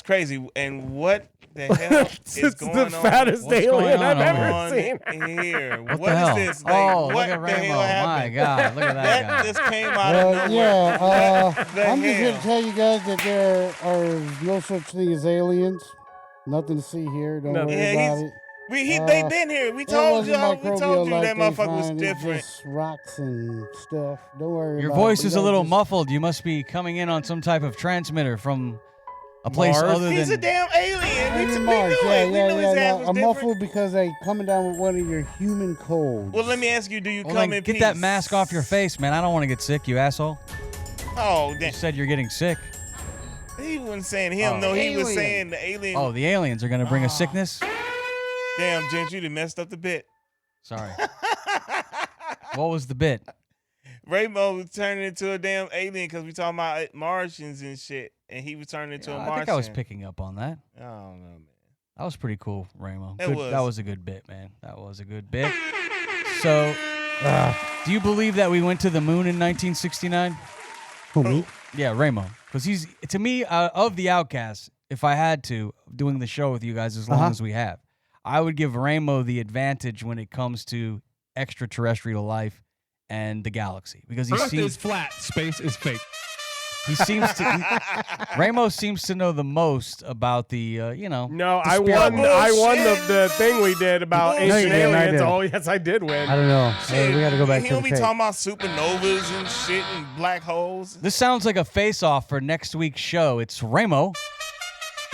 crazy. And what the hell is It's going the on? fattest What's alien going I've on ever on seen. here? what What the is hell? this? Like, Oh, what look at the hell Ramo. My happened? God, look at that guy. Just came out of nowhere. The I'm just here to hell? tell you guys that there are no such thing as aliens. Nothing to see here. Don't No. worry Yeah, about he's- it. They been here. We It told you. wasn't We told microbial you like that they motherfucker was find. It's different. just rocks and stuff. Don't worry Your about it. voice We is a gotta little just- muffled. You must be coming in on some type of transmitter from a place Mars? other He's a than. damn alien. We knew Mars. it. Yeah, We knew his ass yeah. was I'm different. muffled because they coming down with one of your human colds. Well, let me ask you: do you Well, come then in get peace? that mask off your face, man. I don't want to get sick, you asshole. Oh, You damn. said you're getting sick. He wasn't saying him. Oh. No, he was Alien. saying the alien. Oh, the aliens are going to bring a sickness? Damn, Gent, you done messed up the bit. Sorry. What was the bit? Ramo was turning into a damn alien because we talking about Martians and shit, and he was turning into a Martian. I think I was picking up on that. I don't know, man. That was pretty cool, Ramo. It Good- was. That was a good bit, man. That was a good bit. So, do you believe that we went to the moon in 1969? Who, me? Yeah, Ramo. Because he's, to me, of the Outcasts, if I had to, doing the show with you guys as long as we have, I would give Ramo the advantage when it comes to extraterrestrial life and the galaxy. Because he seems flat, space is fake. He seems to. Ramo seems to know the most about the, No, the I spirit won. world. I won the thing we did about No, you ancient didn't. I aliens. did. Oh yes, I did win. I don't know. We got to go back He to don't the be tape. talking about supernovas and shit and black holes. This sounds like a face-off for next week's show. It's Ramo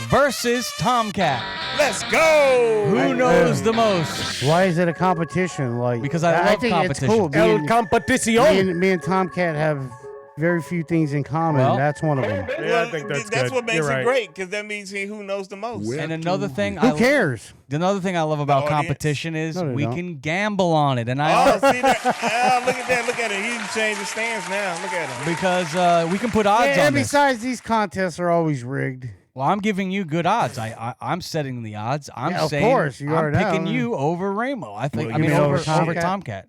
versus Tomcat. Let's go. Who knows the most? Why is it a competition? Like Because I love think competition. It's cool. El competición. Me and Tomcat have very few things in common. Well, that's one of them. Yeah, I think that's good. what makes You're it right. great, because that means who knows the most. And another thing, Who cares? Another thing I love about audience. competition is No, they we don't. can gamble on it, and Oh, I see that? Look at that. Look at it. He's changed his stance now. Look at him. because we can put odds Yeah, on and this. besides, these contests are always rigged. Well, I'm giving you good odds. I'm setting the odds. I'm Yeah, of saying course, you I'm are now. picking you over Ramo. I think. Well, I you mean, mean over over Tomcat? Tomcat.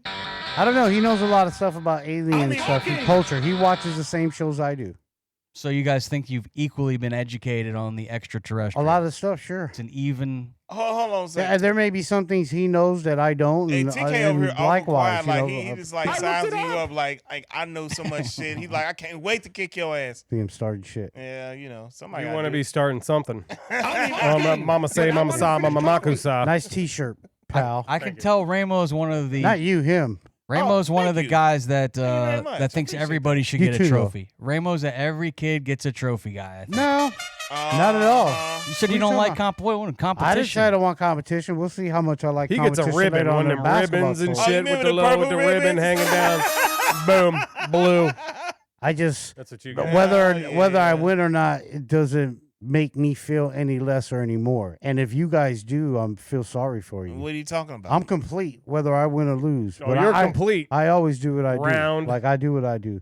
I don't know. He knows a lot of stuff about alien stuff and culture. He watches the same shows I do. So you guys think you've equally been educated on the extraterrestrial? A lot of the stuff, sure. It's an even. Hold on a second. Yeah, there may be some things he knows that I don't. Hey, And, TK over here, awful likewise, quiet, like you know, he just like sizing you up, like I know so much shit. He's like, I can't wait to kick your ass. see him starting shit. Yeah, somebody. You want to be starting something. I Mama say, Mama sa, Mama makusa. Nice T-shirt, pal. I can tell Ramo's one of the. Not you, him. Ramo's one of the guys that very much. that thinks everybody should You get too, a though. trophy. Ramo's that every kid gets a trophy guy. I think. No, not at all. You said What you are don't you like talking competition. I didn't say I don't want competition. We'll see how much I like He gets competition. a ribbon, later on one in of the them basketball ribbons and court. shit with the ribbon hanging down. Boom, blue. I just That's what you got. whether I win or not, it doesn't make me feel any less or any more. And if you guys do, I feel sorry for you. What are you talking about? I'm complete, whether I win or lose. Oh, But you're I complete. I always do what I Round. do. Like I do what I do.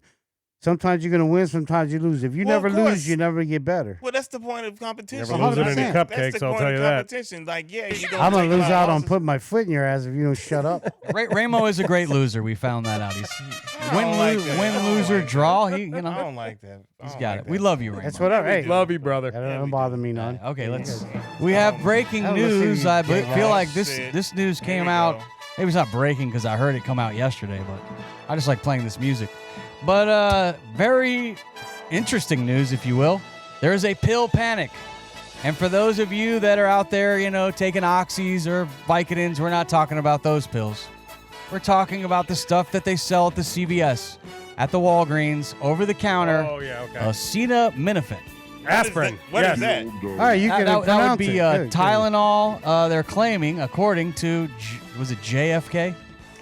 Sometimes you're gonna win, sometimes you lose. If you Well, of never course. lose, you never get better. Well, that's the point of competition. Never lose it in 100%. any That's cupcakes, the I'll point tell of you that. competition. Like, yeah, you I'm gonna take a lose lot out of on losses. putting my foot in your ass if you don't shut up. Ramo is a great loser. We found that out. He's win, like that. I win, don't loser, like that. draw. He, I don't like that. He's got it. We love you, Ramo. That's whatever. Hey, Love you, brother. that don't bother me none. Okay, let's. We have breaking I don't listen to news. you, I J-Rock. feel like Shit. this news came we out. go. Maybe it's not breaking because I heard it come out yesterday, but I just like playing this music. But very interesting news, if you will. There is a pill panic. And for those of you that are out there, taking oxys or Vicodins, we're not talking about those pills. We're talking about the stuff that they sell at the CVS, at the Walgreens, over the counter. Oh, yeah, okay. Acetaminophen. Aspirin. What yes. is that? All right, you can That would pronounce be it. Good, good. Tylenol. They're claiming, according to, was it JFK?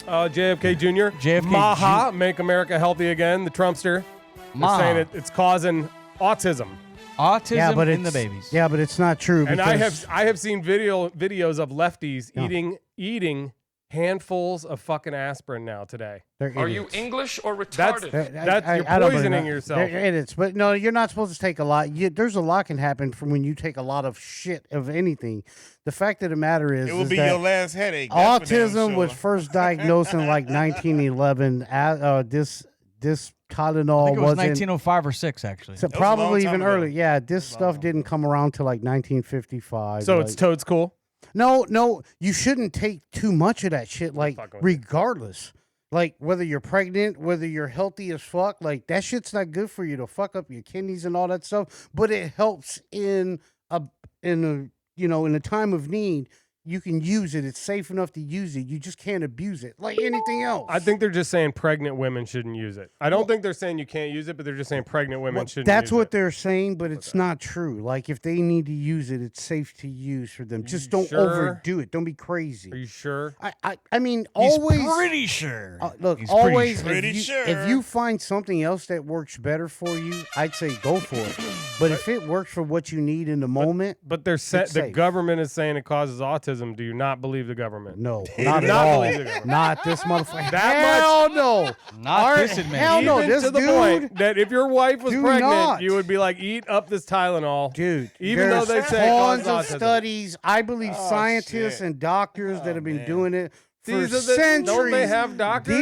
JFK Jr. JFK Maha, Make America Healthy Again, the Trumpster. They're Maha. saying it's causing autism. Autism Yeah, but in the it's babies. Yeah, but it's not true. And because I have seen videos of lefties Yeah. eating handfuls of fucking aspirin now today. they're Are you idiots. English or That's retarded? you're I don't believe poisoning that. yourself. They're idiots, but no, you're not supposed to take a lot. There's a lot can happen from when you take a lot of shit of anything. The fact of the matter is, It will is be that your last headache. That's for damn autism was sure. first diagnosed in like 1911. This Tylenol I think it was wasn't. 1905 or 6, actually. So That was a long probably time even ago. earlier. Yeah, this stuff didn't come around till like 1955. So like- it's toad's cool. No, you shouldn't take too much of that shit. Like, fucking with you. regardless, like whether you're pregnant, whether you're healthy as fuck, like that shit's not good for you to fuck up your kidneys and all that stuff. But it helps in a time of need. You can use it. It's safe enough to use it. You just can't abuse it like anything else. I think they're just saying pregnant women shouldn't use it. I don't think they're saying you can't use it, but they're just saying pregnant women shouldn't That's use what it. they're saying, but it's not true. Like if they need to use it, it's safe to use for them. Just don't sure? overdo it. Don't be crazy. Are you sure? I mean, He's always pretty sure. look, He's pretty always sure. Pretty if you, sure. if you find something else that works better for you, I'd say go for it. But if it works for what you need in the moment, But they're It's the safe. government is saying it causes autism. Do you not believe the government? no, do not at not all. believe the government. Not this motherfucker. That Hell no. Not this administration. Hell no. Even This to the dude, point that if your wife was do pregnant, not. you would be like, eat up this Tylenol. dude. Even though there's they say it tons causes of autism. studies. I believe Oh, scientists shit. and doctors that have been doing it for These are the, centuries. don't they have doctors?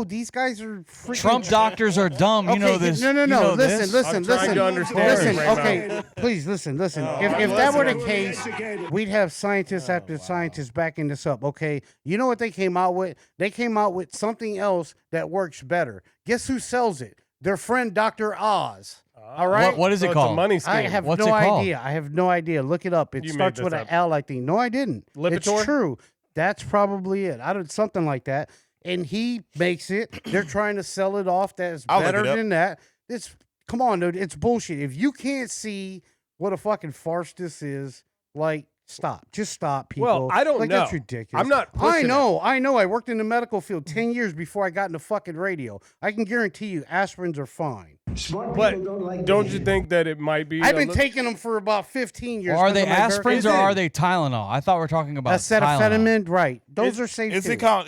These guys are freaking Trump doctors are dumb. You know this. No. You know Listen, this. listen, I'm trying listen. to understand Listen, right now. okay. Please listen. If that were the case, we'd have scientists after scientists backing this up. Okay. You know what they came out with? They came out with something else that works better. Guess who sells it? Their friend Dr. Oz. All right. What is So it it's a called? money scheme. I have What's no it called? idea. I have no idea. Look it up. It You made starts this with an up. L, I think. No, I didn't. Lipitor? It's true. That's probably it. I don't something like that. And he makes it. They're trying to sell it off that's I'll look better it up. than that. It's come on, dude. It's bullshit. If you can't see what a fucking farce this is. Like, stop. Just stop, people. Well, I don't know. That's ridiculous. I'm not I pushing know. I worked in the medical field 10 years before I got into fucking radio. I can guarantee you aspirins are fine. But don't you think that it might be? I've been taking them for about 15 years. Or are they because of my aspirins or are they Tylenol? I thought we were talking about acetaminophen, right? Those are safe. It's too. called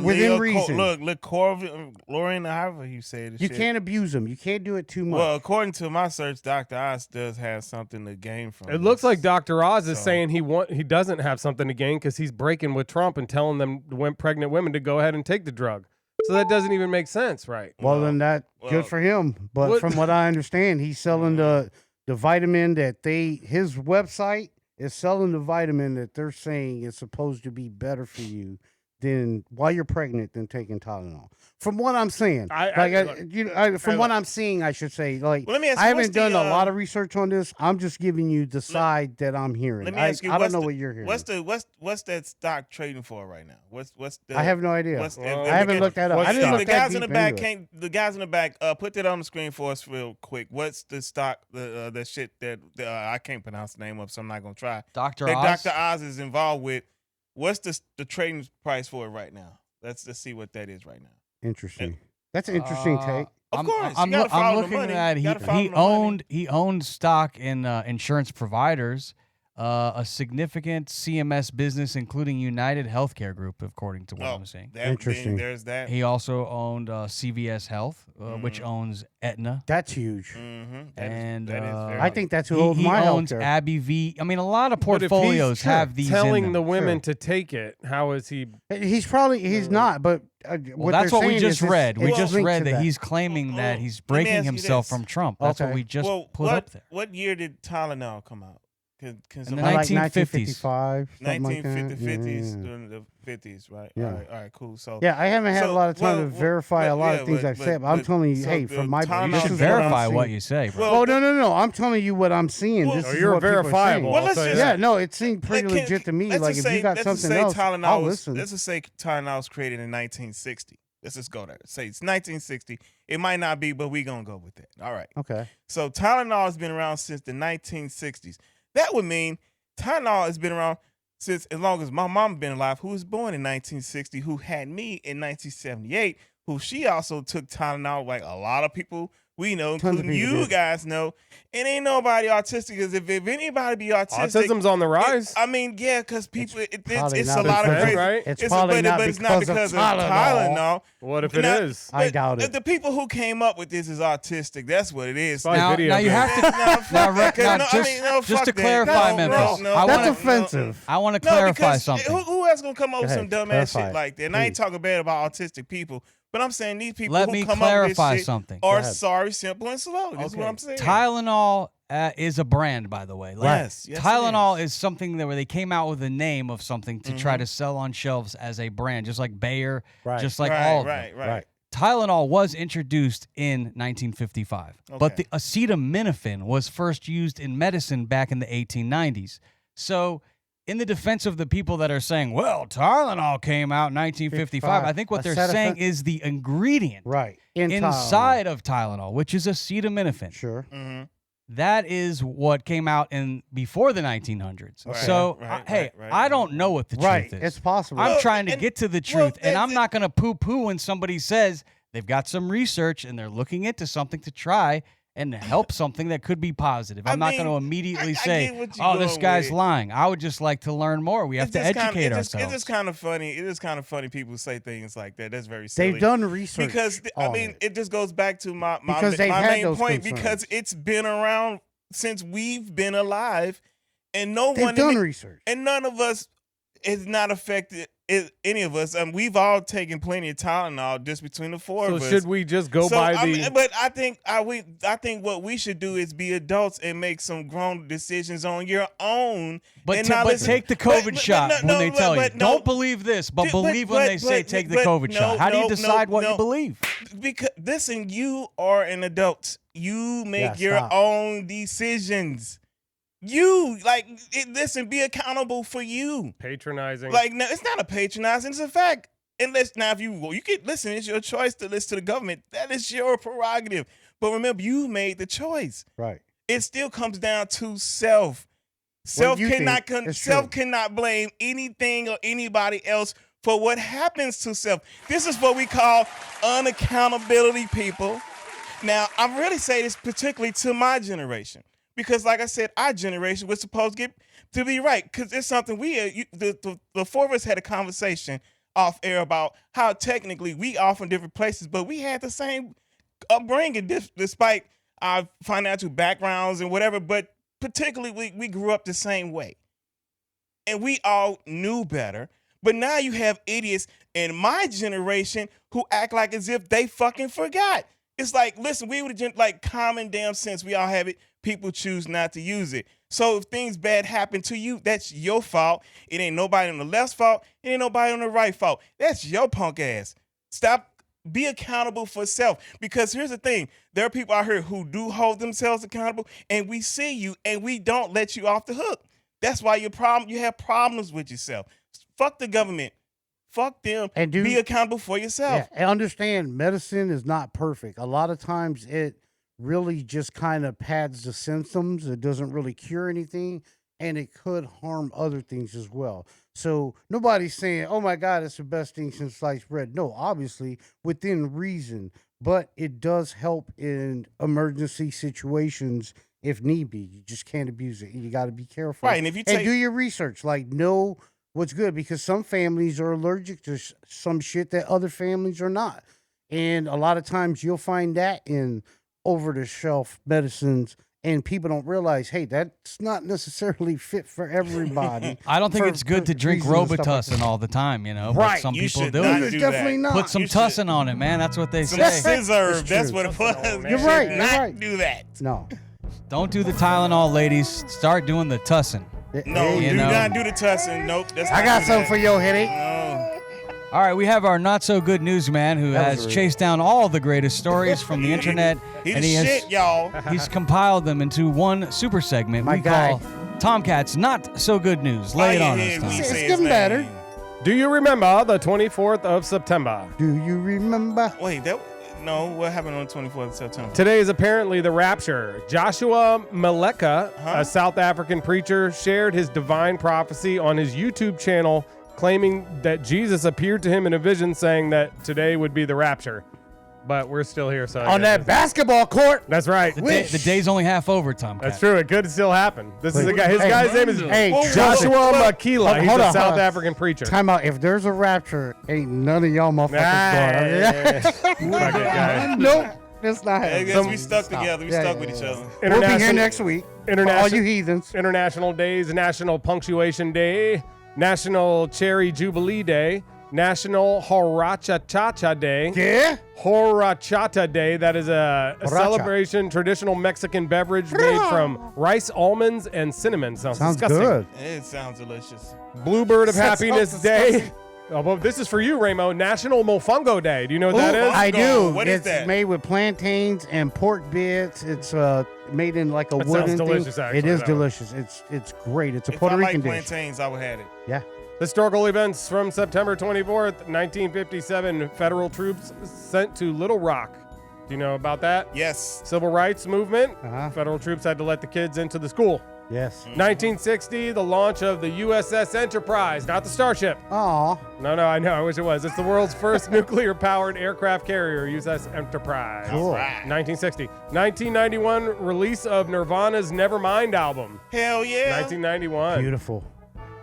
within reason. Lauren, however you say it. You can't abuse them. You can't do it too much. Well, according to my search, Dr. Oz does have something to gain from It looks like Dr. Oz is saying he doesn't have something to gain because he's breaking with Trump and telling them pregnant women to go ahead and take the drug. So that doesn't even make sense, right? Well, then good for him. But from what I understand, he's selling the vitamin that his website is selling the vitamin that they're saying is supposed to be better for you than while you're pregnant than taking Tylenol. From what I'm saying, from what I'm seeing, I should say, like, well, let me ask you, I haven't done a lot of research on this. I'm just giving you the side that I'm hearing. Let me ask you, I don't know what you're hearing. What's that stock trading for right now? What's the? I have no idea. I haven't looked that up. I didn't look the that guys deep in the back into it. the guys in the back put that on the screen for us real quick. What's the stock? The shit that I can't pronounce the name of, so I'm not gonna try. Dr. That Oz? Dr. Oz is involved with. What's the trading price for it right now? Let's see what that is right now. Interesting. That's an interesting take. Of course, I'm looking at he owned stock in insurance providers, a significant CMS business, including United Healthcare Group, according to what I'm seeing. Interesting. There's that. He also owned CVS Health, which owns Aetna. That's huge. And I think that's who owns my owns healthcare. Abbey V. I mean, a lot of But if portfolios he's have these telling in them. the women to take it. How is he? He's not. But Well, that's what we just read. We just read that he's he's claiming that he's Let me breaking ask you himself this. from Trump. That's what we just put up there. What year did Tylenol come out? In the 1950s. 1950s, during the 50s, right? Yeah. All right, cool. So Yeah, I haven't had a lot of time to verify a lot of things I've said, but I'm telling you, hey, from my You should verify what you say, bro. Oh, no. I'm telling you what I'm seeing. This is you're what people are saying. verifiable. I'll tell you Yeah, that. no, it seemed pretty legit to me. let's Like, just if you got let's just something say else, Tylenol I'll was- listen. Let's just say Tylenol was created in 1960. Let's just go there. Say it's 1960. It might not be, but we're going to go with that. All right. Okay. So Tylenol has been around since the 1960s. That would mean Tylenol has been around since as long as my mom been alive, who was born in 1960, who had me in 1978, who she also took Tylenol like a lot of people we know, Tons of including people you do. guys know. And ain't nobody autistic, because if anybody be autistic. Autism's on the rise. I mean, yeah, because people, it's probably a not lot of because- crazy. right? It's probably not but it's because not of because of Tylenol. Tylenol. What if it Now, is? I doubt it. The people who came up with this is autistic. That's what it is. Probably Now, video now you games. have to just to clarify, Memphis. That's offensive. I want to clarify because something. Who else gonna come up with Go some ahead, dumbass clarify shit it, like that? And I ain't please. talking bad about autistic people, but I'm saying these people Let who me come clarify up with this shit something. Go are ahead. sorry, simple, and slow. That's what I'm saying. Tylenol is a brand, by the way. Yes, yes, it Tylenol is something where they came out with a name of something to try to sell on shelves as a brand, just like Bayer, Right. just like all of them. Right. Tylenol was introduced in 1955, but Okay. the acetaminophen was first used in medicine back in the 1890s. So, in the defense of the people that are saying, well, Tylenol came out in 1955, I think what they're saying is the ingredient Right. inside of Tylenol, which is acetaminophen. Sure. Mm-hmm. That is what came out in before the 1900s. Right, so, right, hey, right, I don't know what the Right. truth is. It's possible. I'm Well, trying to and- get to the well, truth, and I'm that's- not going to poo-poo when somebody says they've got some research and they're looking into something to try and help something that could be positive. I'm not going to immediately I say, get what you're oh, this going guy's with. lying. I would just like to learn more. We have to educate It's ourselves. just kind of funny. It is kind of funny people say things like that. That's very silly. They've done research. Because I on mean, it. it just goes back to my Because they've had main those point. concerns. Because it's been around since we've been alive, and no They've one done research. and none of us is not affected. Any of us, we've all taken plenty of Tylenol just between the four So of us. should we just go by I the? mean, but I think what we should do is be adults and make some grown decisions on your own. But, and ta- not but listen- take the COVID but shot no, when no, they tell you. but no. Don't believe this, but believe when they say take the COVID shot. How do you decide what you believe? Because listen, you are an adult. You make Yeah, your stop. own decisions. Listen, be accountable for you. Patronizing. Like, no, it's not a patronizing, it's a fact. Unless now, if you can listen, it's your choice to listen to the government. That is your prerogative. But remember, you made the choice. Right. It still comes down to self. Self cannot blame anything or anybody else for what happens to self. This is what we call unaccountability, people. Now, I really say this particularly to my generation because, like I said, our generation was supposed to be right because it's something the four of us had a conversation off air about how technically we are from different places, but we had the same upbringing despite our financial backgrounds and whatever, but particularly we grew up the same way. And we all knew better. But now you have idiots in my generation who act like as if they fucking forgot. It's like, listen, we would have like common damn sense. We all have it. People choose not to use it. So if things bad happen to you, that's your fault. It ain't nobody on the left's fault. It ain't nobody on the right fault. That's your punk ass. Stop. Be accountable for self. Because here's the thing. There are people out here who do hold themselves accountable, and we see you, and we don't let you off the hook. That's why you have problems with yourself. Fuck the government. Fuck them. And be accountable for yourself. Yeah, and understand, medicine is not perfect. A lot of times it really just kind of pads the symptoms. It doesn't really cure anything, and it could harm other things as well. So nobody's saying, oh my God, it's the best thing since sliced bread. No, obviously within reason, but it does help in emergency situations if need be. You just can't abuse it. You got to be careful. Right, and if you do your research, like know what's good, because some families are allergic to some shit that other families are not. And a lot of times you'll find that in over-the-shelf medicines, and people don't realize, hey, that's not necessarily fit for everybody. I don't think it's good to drink Robitussin all the time, you know. Right. But some You people should do not it. do Definitely that. not. Put some tussin on it, man. That's what they Some say. scissor. That's what it was. You're right. You're Not right. do that. No. Don't do the Tylenol, ladies. Start doing the tussin. No, You do know. not do the tussin. Nope. I got something for your headache. No. All right, we have our not-so-good newsman who has chased down all the greatest stories from the internet. He and the shit, y'all. He's compiled them into one super segment My we guy. call Tomcat's Not-So-Good News. Lay it on us, Tom. It's getting better. Do you remember the 24th of September? Do you remember? Wait, what happened on the 24th of September? Today is apparently the rapture. Joshua Maleka, a South African preacher, shared his divine prophecy on his YouTube channel, claiming that Jesus appeared to him in a vision saying that today would be the rapture. But we're still here. So On that basketball court. That's right. The day's only half over, Tomcat. That's true. It could still happen. This is a guy. His guy's name is Joshua Makila. He's a South African preacher. Time out. If there's a rapture, ain't none of y'all motherfuckers going. Fuck it, guy. Nope. That's not I happening. guess we stuck together. We stuck with each other. We'll be here next week. For all you heathens. International days: National Punctuation Day, National Cherry Jubilee Day, National Horchata Day. Yeah? Horchata Day. That is a celebration, traditional Mexican beverage made from rice, almonds, and cinnamon. Sounds disgusting. Good. It sounds delicious. Bluebird of Happiness Day. Oh, well, this is for you, Ramo. National Mofongo Day. Do you know what that is? I do. What is It's that? made with plantains and pork bits. It's made in like a That wooden sounds delicious, thing. actually, It is that one. delicious. It's great. It's a If Puerto I like Rican dish. plantains, I would have it. Yeah. Historical events from September 24th, 1957. Federal troops sent to Little Rock. Do you know about that? Yes. Civil rights movement. Uh-huh. Federal troops had to let the kids into the school. Yes. 1960, the launch of the USS Enterprise, not the Starship. Aw. No, I know. I wish it was. It's the world's first nuclear-powered aircraft carrier, USS Enterprise. Cool. 1960. 1991, release of Nirvana's Nevermind album. Hell yeah. 1991. Beautiful.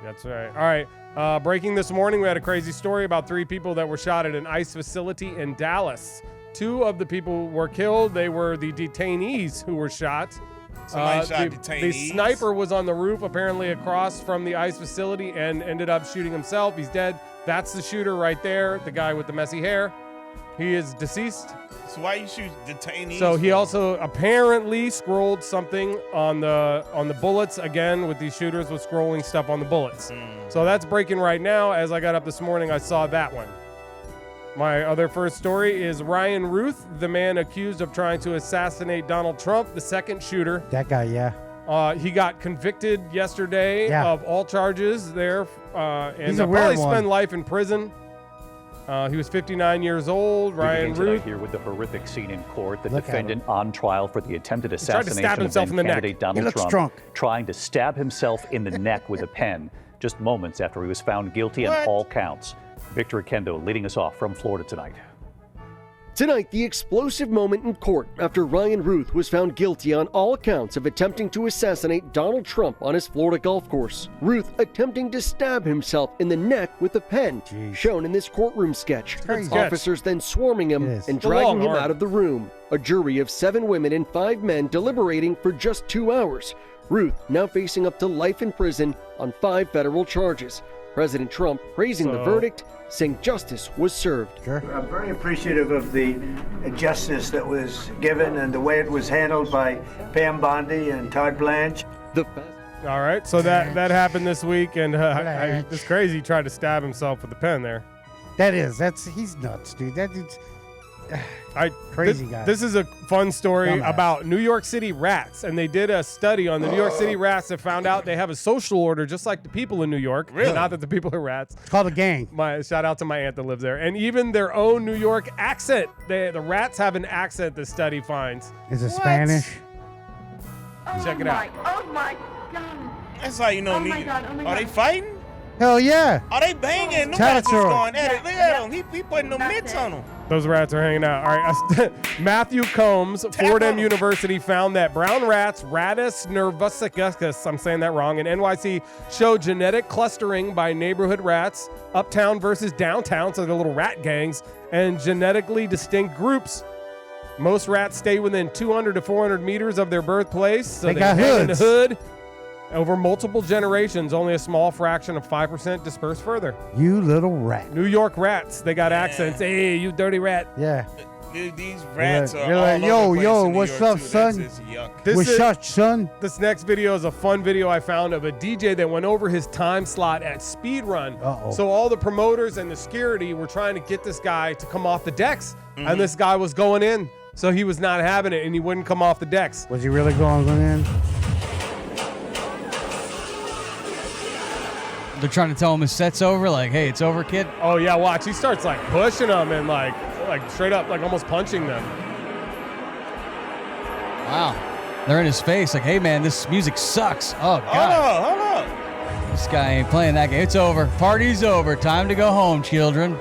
That's right. All right. Breaking this morning, we had a crazy story about 3 people that were shot at an ICE facility in Dallas. 2 of the people were killed. They were the detainees who were shot. Somebody shot The detainees. sniper was on the roof, apparently across from the ICE facility, and ended up shooting himself. He's dead. That's the shooter right there, the guy with the messy hair. He is deceased. So why you shoot detainees? So he also apparently scrolled something on the bullets. Again, with these shooters, was scrolling stuff on the bullets. So that's breaking right now. As I got up this morning, I saw that one. My other first story is Ryan Ruth, the man accused of trying to assassinate Donald Trump, the second shooter. That guy, yeah. He got convicted yesterday of all charges there, and He's a he'll weird probably one. spend life in prison. He was 59 years old. Ryan Ruth. Here with the horrific scene in court. The Look defendant on trial for the attempted tried to assassination stab of himself in then the neck. candidate He Donald looks Trump, drunk. trying to stab himself in the neck with a pen just moments after he was found guilty on all counts. Victor Kendo leading us off from Florida tonight. Tonight, the explosive moment in court after Ryan Ruth was found guilty on all counts of attempting to assassinate Donald Trump on his Florida golf course. Ruth attempting to stab himself in the neck with a pen, shown in this courtroom sketch. Officers then swarming him and dragging him out of the room. A jury of 7 women and 5 men deliberating for just 2 hours. Ruth now facing up to life in prison on 5 federal charges. President Trump praising the verdict, saying justice was served. I'm very appreciative of the justice that was given and the way it was handled by Pam Bondi and Todd Blanche. All right, so that happened this week, and it's crazy. He tried to stab himself with a pen there. He's nuts, dude. That dude's crazy guy. This is a fun story about New York City rats, and they did a study on the New York City rats that found out they have a social order just like the people in New York. Really? Not that the people are rats. It's called a gang. Shout out to my aunt that lives there. And even their own New York accent. The rats have an accent the study finds. Is it Spanish? Check it out. Oh my God. That's how you know. Are they fighting? Hell yeah. Are they banging? Them rats is Territory. going at it. Look at him. He putting the mitts on them. Those rats are hanging out. All right. Matthew Combs, Fordham University, found that brown rats, Rattus nervicus, I'm saying that wrong, in NYC show genetic clustering by neighborhood rats, uptown versus downtown, so they're little rat gangs, and genetically distinct groups. Most rats stay within 200 to 400 meters of their birthplace, so They got hang in the hoods. hood. Over multiple generations, only a small fraction of 5% disperse further. You little rat. New York rats, they got accents. Hey, you dirty rat. Yeah. Dude, these rats are You're all like, over the place in New what's York, up, too. son? That's just yuck. What's up, son? This next video is a fun video I found of a DJ that went over his time slot at Speed Run. Uh-oh. So all the promoters and the security were trying to get this guy to come off the decks, and this guy was going in, so he was not having it, and he wouldn't come off the decks. Was he really going in? They're trying to tell him his set's over. Like, hey, it's over, kid. Oh yeah, watch. He starts like pushing them and like straight up like almost punching them. Wow. They're in his face. Like, hey, man, this music sucks. Oh, God. Hold up. This guy ain't playing that game. It's over. Party's over. Time to go home, children.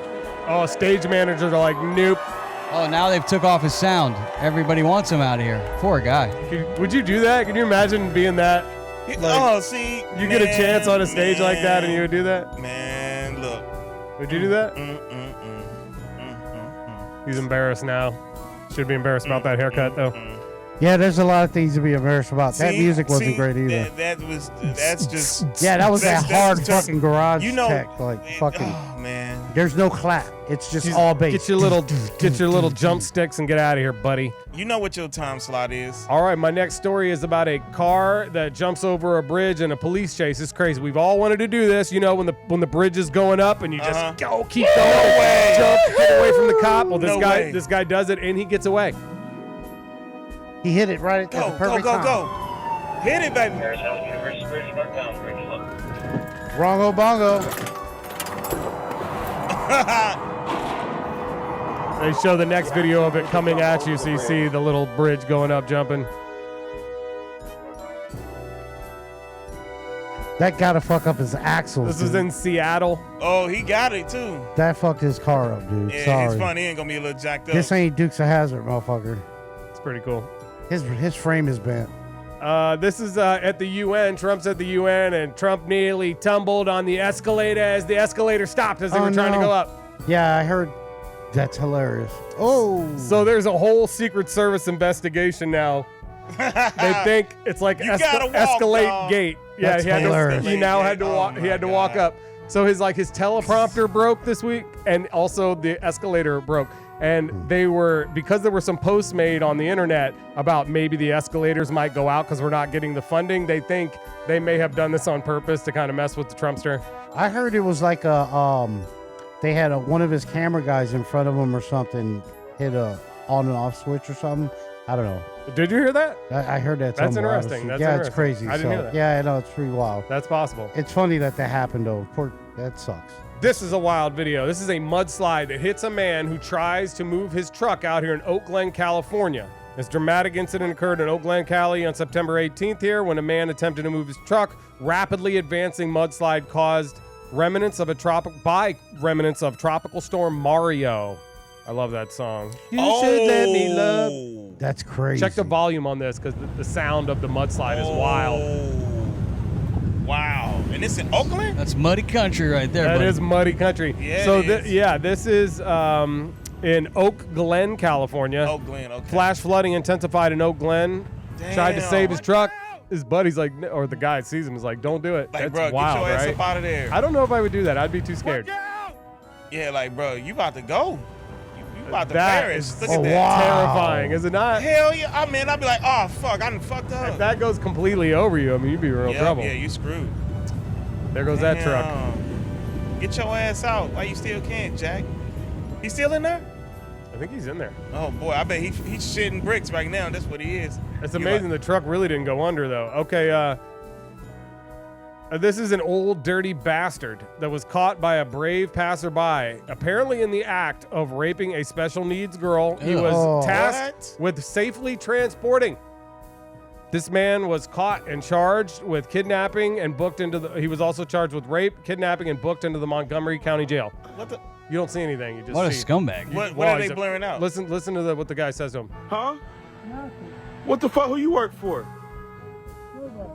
Oh, stage managers are like, nope. Oh, now they've took off his sound. Everybody wants him out of here. Poor guy. Would you do that? Can you imagine being that? See, you get a chance on a stage like that, and you would do that? Man, look. Would you do that? He's embarrassed now. Should be embarrassed about that haircut, though. Yeah, there's a lot of things to be embarrassed about. That music wasn't great either. That's just. Yeah, that was that hard just, fucking garage you know, tech, like fucking. Oh man. There's no clap. It's just all bass. Get your little jump sticks and get out of here, buddy. You know what your time slot is. All right, my next story is about a car that jumps over a bridge in a police chase. It's crazy. We've all wanted to do this, you know, when the bridge is going up and you just keep going, jump, get away from the cop. Well, this guy does it and he gets away. He hit it right at the perfect time. Go. Hit it, baby. Wrongo bongo. They show the next video of it coming at you, so you see the little bridge going up, jumping. That gotta fuck up his axles. This is in Seattle. Oh, he got it too. That fucked his car up, dude. Yeah, Sorry. it's funny. He ain't gonna be a little jacked up. This ain't Dukes of Hazzard, motherfucker. It's pretty cool. His frame is bent. This is at the UN. Trump's at the UN, and Trump nearly tumbled on the escalator as the escalator stopped as they were trying to go up. Yeah, I heard. That's hilarious. Oh. So there's a whole Secret Service investigation now. They think it's like escalate gate. Yeah, That's hilarious. He now had to walk. He had to walk up. So his teleprompter broke this week, and also the escalator broke. And because there were some posts made on the internet about maybe the escalators might go out because we're not getting the funding. They think they may have done this on purpose to kind of mess with the Trumpster. I heard it was like they had one of his camera guys in front of him or something hit a on and off switch or something. I don't know. Did you hear that? I heard that. That's somewhere, interesting. obviously. That's it's crazy. I didn't hear that. Yeah, I know it's pretty wild. That's possible. It's funny that happened though. That sucks. This is a wild video. This is a mudslide that hits a man who tries to move his truck out here in Oak Glen, California. This dramatic incident occurred in Oak Glen, Cali on September 18th here when a man attempted to move his truck. Rapidly advancing mudslide caused remnants of Tropical Storm Mario. I love that song. You should let me love. That's crazy. Check the volume on this because the sound of the mudslide is wild. Wow. And it's in Oakland? That's muddy country right there, That buddy. is muddy country. Yeah, So, it is. this is in Oak Glen, California. Oak Glen, okay. Flash flooding intensified in Oak Glen. Tried to save his truck. His buddy's like, or the guy sees him is like, don't do it. Like, That's bro, wild, get your ass right? up out of there. I don't know if I would do that. I'd be too scared. Yeah, like, bro, you about to go. You about to That perish. is Look at that. terrifying, is it not? Hell yeah. I mean, I'd be like, oh, fuck, I done fucked up. If that goes completely over you, I mean, you'd be in real trouble. Yeah, you screwed. There goes that truck. Get your ass out while you still can, Jack. He still in there? I think he's in there. Oh, boy, I bet he's shitting bricks right now. That's what he is. It's amazing the truck really didn't go under, though. Okay, this is an old dirty bastard that was caught by a brave passerby, apparently in the act of raping a special needs girl. He was tasked with safely transporting. This man was caught and charged with kidnapping and booked into the. He was also charged with rape, kidnapping, and booked into the Montgomery County Jail. What the? You don't see anything. You just What a see. scumbag. What are they blaring out? Listen to what the guy says to him. Huh? What the fuck? Who you work for?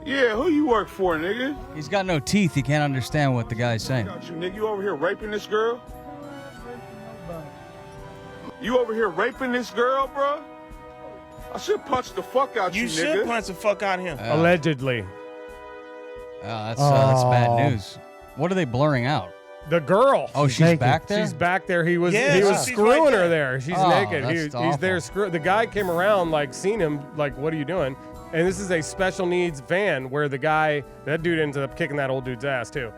Yeah, who you work for, nigga? He's got no teeth. He can't understand what the guy's saying. Got you, nigga. You over here raping this girl? You over here raping this girl, bro? I should punch the fuck out you, You nigga. should punch the fuck out of him. Allegedly. That's bad news. What are they blurring out? The girl. Oh, she's back there? She's back there. He was Yeah, she's screwing right her there. there. She's Oh, naked. that's He's there. The guy came around, like, seen him, like, what are you doing? And this is a special needs van where that dude ends up kicking that old dude's ass too.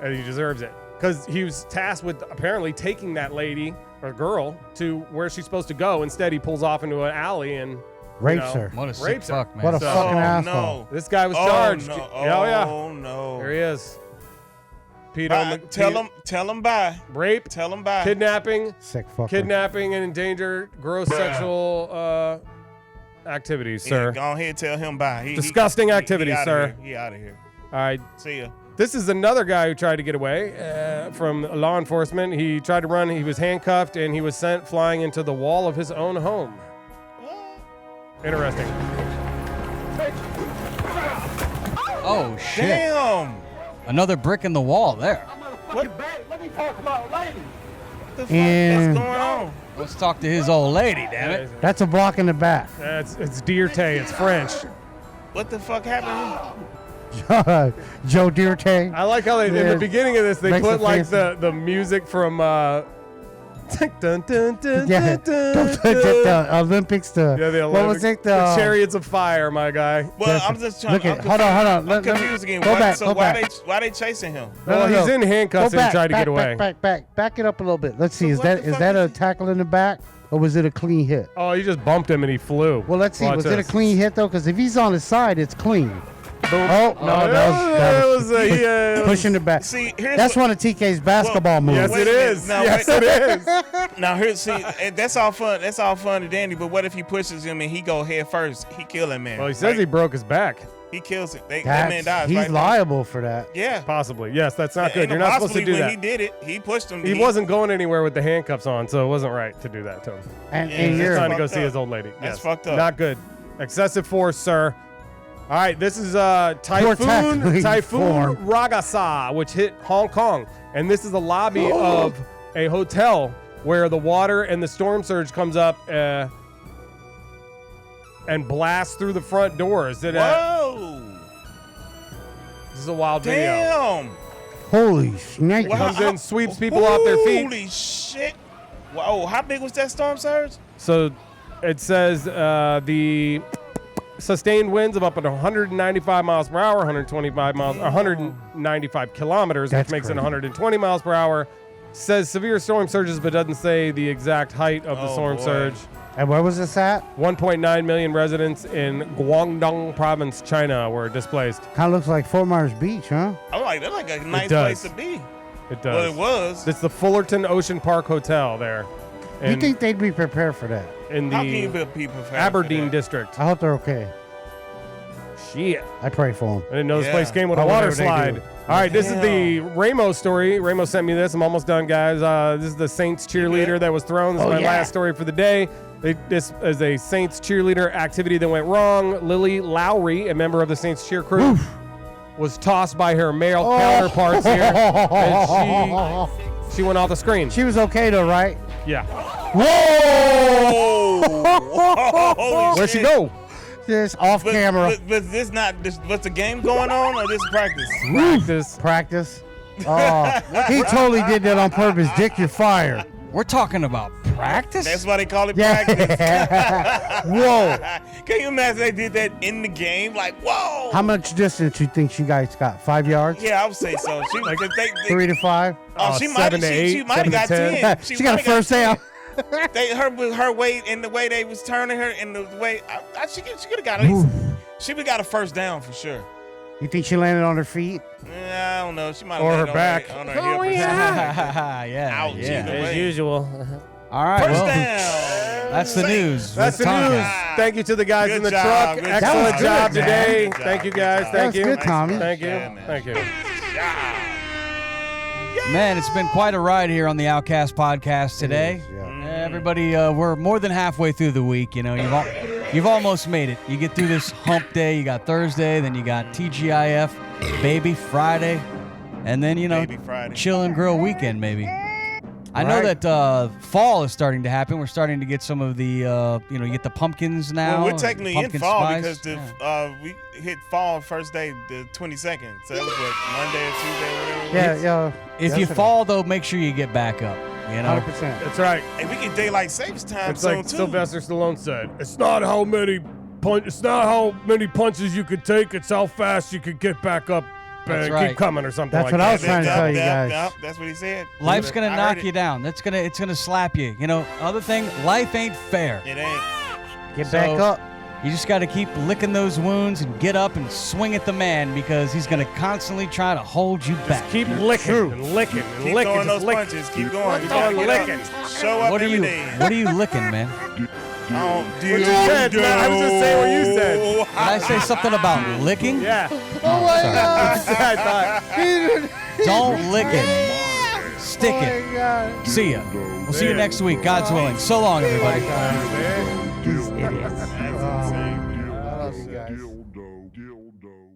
And he deserves it. Because he was tasked with apparently taking that lady or girl to where she's supposed to go. Instead, he pulls off into an alley and Rapes her. What a sick rapes her. fuck, man. What a fucking asshole. No. This guy was Oh, charged. no. Oh, yeah. Oh, no. There he is. Bye. Tell him bye. Rape. Tell him bye. Kidnapping. Sick fucker. Kidnapping and endanger gross sexual activities, Yeah, sir. go ahead and tell him bye. Disgusting activities, outta sir. Here. He out of here. All right. See ya. This is another guy who tried to get away from law enforcement. He tried to run. He was handcuffed, and he was sent flying into the wall of his own home. Interesting. Oh, shit. Damn. Another brick in the wall there. Let me talk about lady. What the fuck And- is going on? Let's talk to his old lady, damn it. That's a block in the back. It's Dierte. It's French. What the fuck happened? Joe Dierte. I like how in Yeah. the beginning of this they Makes put it like fancy. the music from dun, dun, dun, Yeah. dun, The Olympics. Yeah, the What was Olympics. it? The Chariots of Fire, my guy. Well, I'm just trying. Look I'm at. Hold on. I'm Let me- confused again. Go back. So Go why back. they chasing him? Well, he's in handcuffs Go and he back, tried to back, get away. Back it up a little bit. Let's see. So Is what that the is fuck that a is- tackle in the back, or was it a clean hit? Oh, you just bumped him and he flew. Well, let's see. Watch Was it a this. clean hit though? Because if he's on his side, it's clean. Oh no, that that was was pushing it back. See, here's That's what- one of TK's basketball moves. Yes, Wait it a minute. is. Now, Yes, wait- it is. Now here, see, and that's all fun. That's all fun and dandy. But what if he pushes him and he go head first? He kill that man. Well, he says he broke his back. He kills it. That man dies. He's right? liable for that. Yeah. Possibly. Yes, that's not good. Ain't You're no not supposed to possibly do when that. he did it. He pushed him. He wasn't going anywhere with the handcuffs on, so it wasn't right to do that to him. And, Yeah, and He's you're trying to go fucked see up. his old lady. That's Yes. fucked up. Not good. Excessive force, sir. All right, this is tackling Typhoon form. Ragasa, which hit Hong Kong, and this is the lobby of a hotel where the water and the storm surge comes up and blasts through the front doors. Whoa! This is a wild video. Damn! Holy snake! Comes in, sweeps people off their feet. Holy shit! Whoa! How big was that storm surge? So it says the sustained winds of up to 195 miles per hour, 195 kilometers, That's which makes it crazy. 20 miles per hour. Says severe storm surges, but doesn't say the exact height of the Oh, storm boy. surge. And where was this at? 1.9 million residents in Guangdong province, China, were displaced. Kind of looks like Fort Myers Beach, huh? I'm like, that's like a nice does. place to be. It does. Well, it was. It's the Fullerton Ocean Park Hotel there. You think they'd be prepared for that? In How can the you be prepared Aberdeen for that? district. I hope they're okay. Shit. I pray for them. I didn't know this place came with a water slide. All right, this is the Ramo story. Ramo sent me this. I'm almost done, guys. This is the Saints cheerleader that was thrown. This is my last story for the day. This is a Saints cheerleader activity that went wrong. Lily Lowry, a member of the Saints cheer crew, was tossed by her male counterparts here, and she went off the screen. She was okay though, right? Yeah. Whoa! Where'd she go? Just off camera. But this not this. What's the game going on or this practice? Practice. Oh, he totally did that on purpose. Dick, you're fired. We're talking about practice? That's why they call it practice. Whoa. Can you imagine they did that in the game? Like, whoa. How much distance you think you guys got? 5 yards? Yeah, I would say so. She like 3 to 5? Oh, she might have. She might have got 10. She got a first down. Her weight and the way they was turning her and the way she could have got at least. She would have got a first down for sure. You think she landed on her feet? I don't know. She might have Or her landed back. on her hip. Or yeah. Ouch, yeah. either As way. usual. All right. First well, down. that's the news. That's the Tom. news. Thank you to the guys Good in the job, truck. good Excellent job. job Good, today. man. Good Thank you job, guys. good Thank job. you. That's good, Tommy. Thank you. Yeah, man. Thank you. Man, it's been quite a ride here on the Outcast Podcast today. Everybody, we're more than halfway through the week. You know, you've almost made it. You get through this hump day. You got Thursday, then you got TGIF, Baby Friday, and then chill and grill weekend maybe. I know that fall is starting to happen. We're starting to get some of the, you get the pumpkins now. Well, we're technically in pumpkin fall spice. because we hit fall first day, the 22nd. So that was what, Monday or Tuesday, whatever. Yeah. If you fall though, make sure you get back up. You know, 100%. That's right. Hey, we get daylight savings time It's soon like too. Sylvester Stallone said. It's not how many punches you could take. It's how fast you could get back up and That's right. keep coming or something That's like what that. I was trying to tell you guys. That's what he said. life's gonna I knock heard you it. down. It's gonna slap you. You know, other thing, life ain't fair. It ain't. Get back up. You just got to keep licking those wounds and get up and swing at the man because he's going to constantly try to hold you back. Keep licking and licking and Keep licking. throwing Just those lick. punches. Keep going. You Keep gotta on get licking. up. Show up What are every you? day. What are you licking, man? Oh, What you said, man. I was just saying what you said. Did I say something about licking? Yeah. Oh my God. I thought. Don't lick it. Stick Oh it. my God. See ya. We'll see you next week. God's willing. So long, everybody. These idiots. That's insane. I love you guys. Dildo.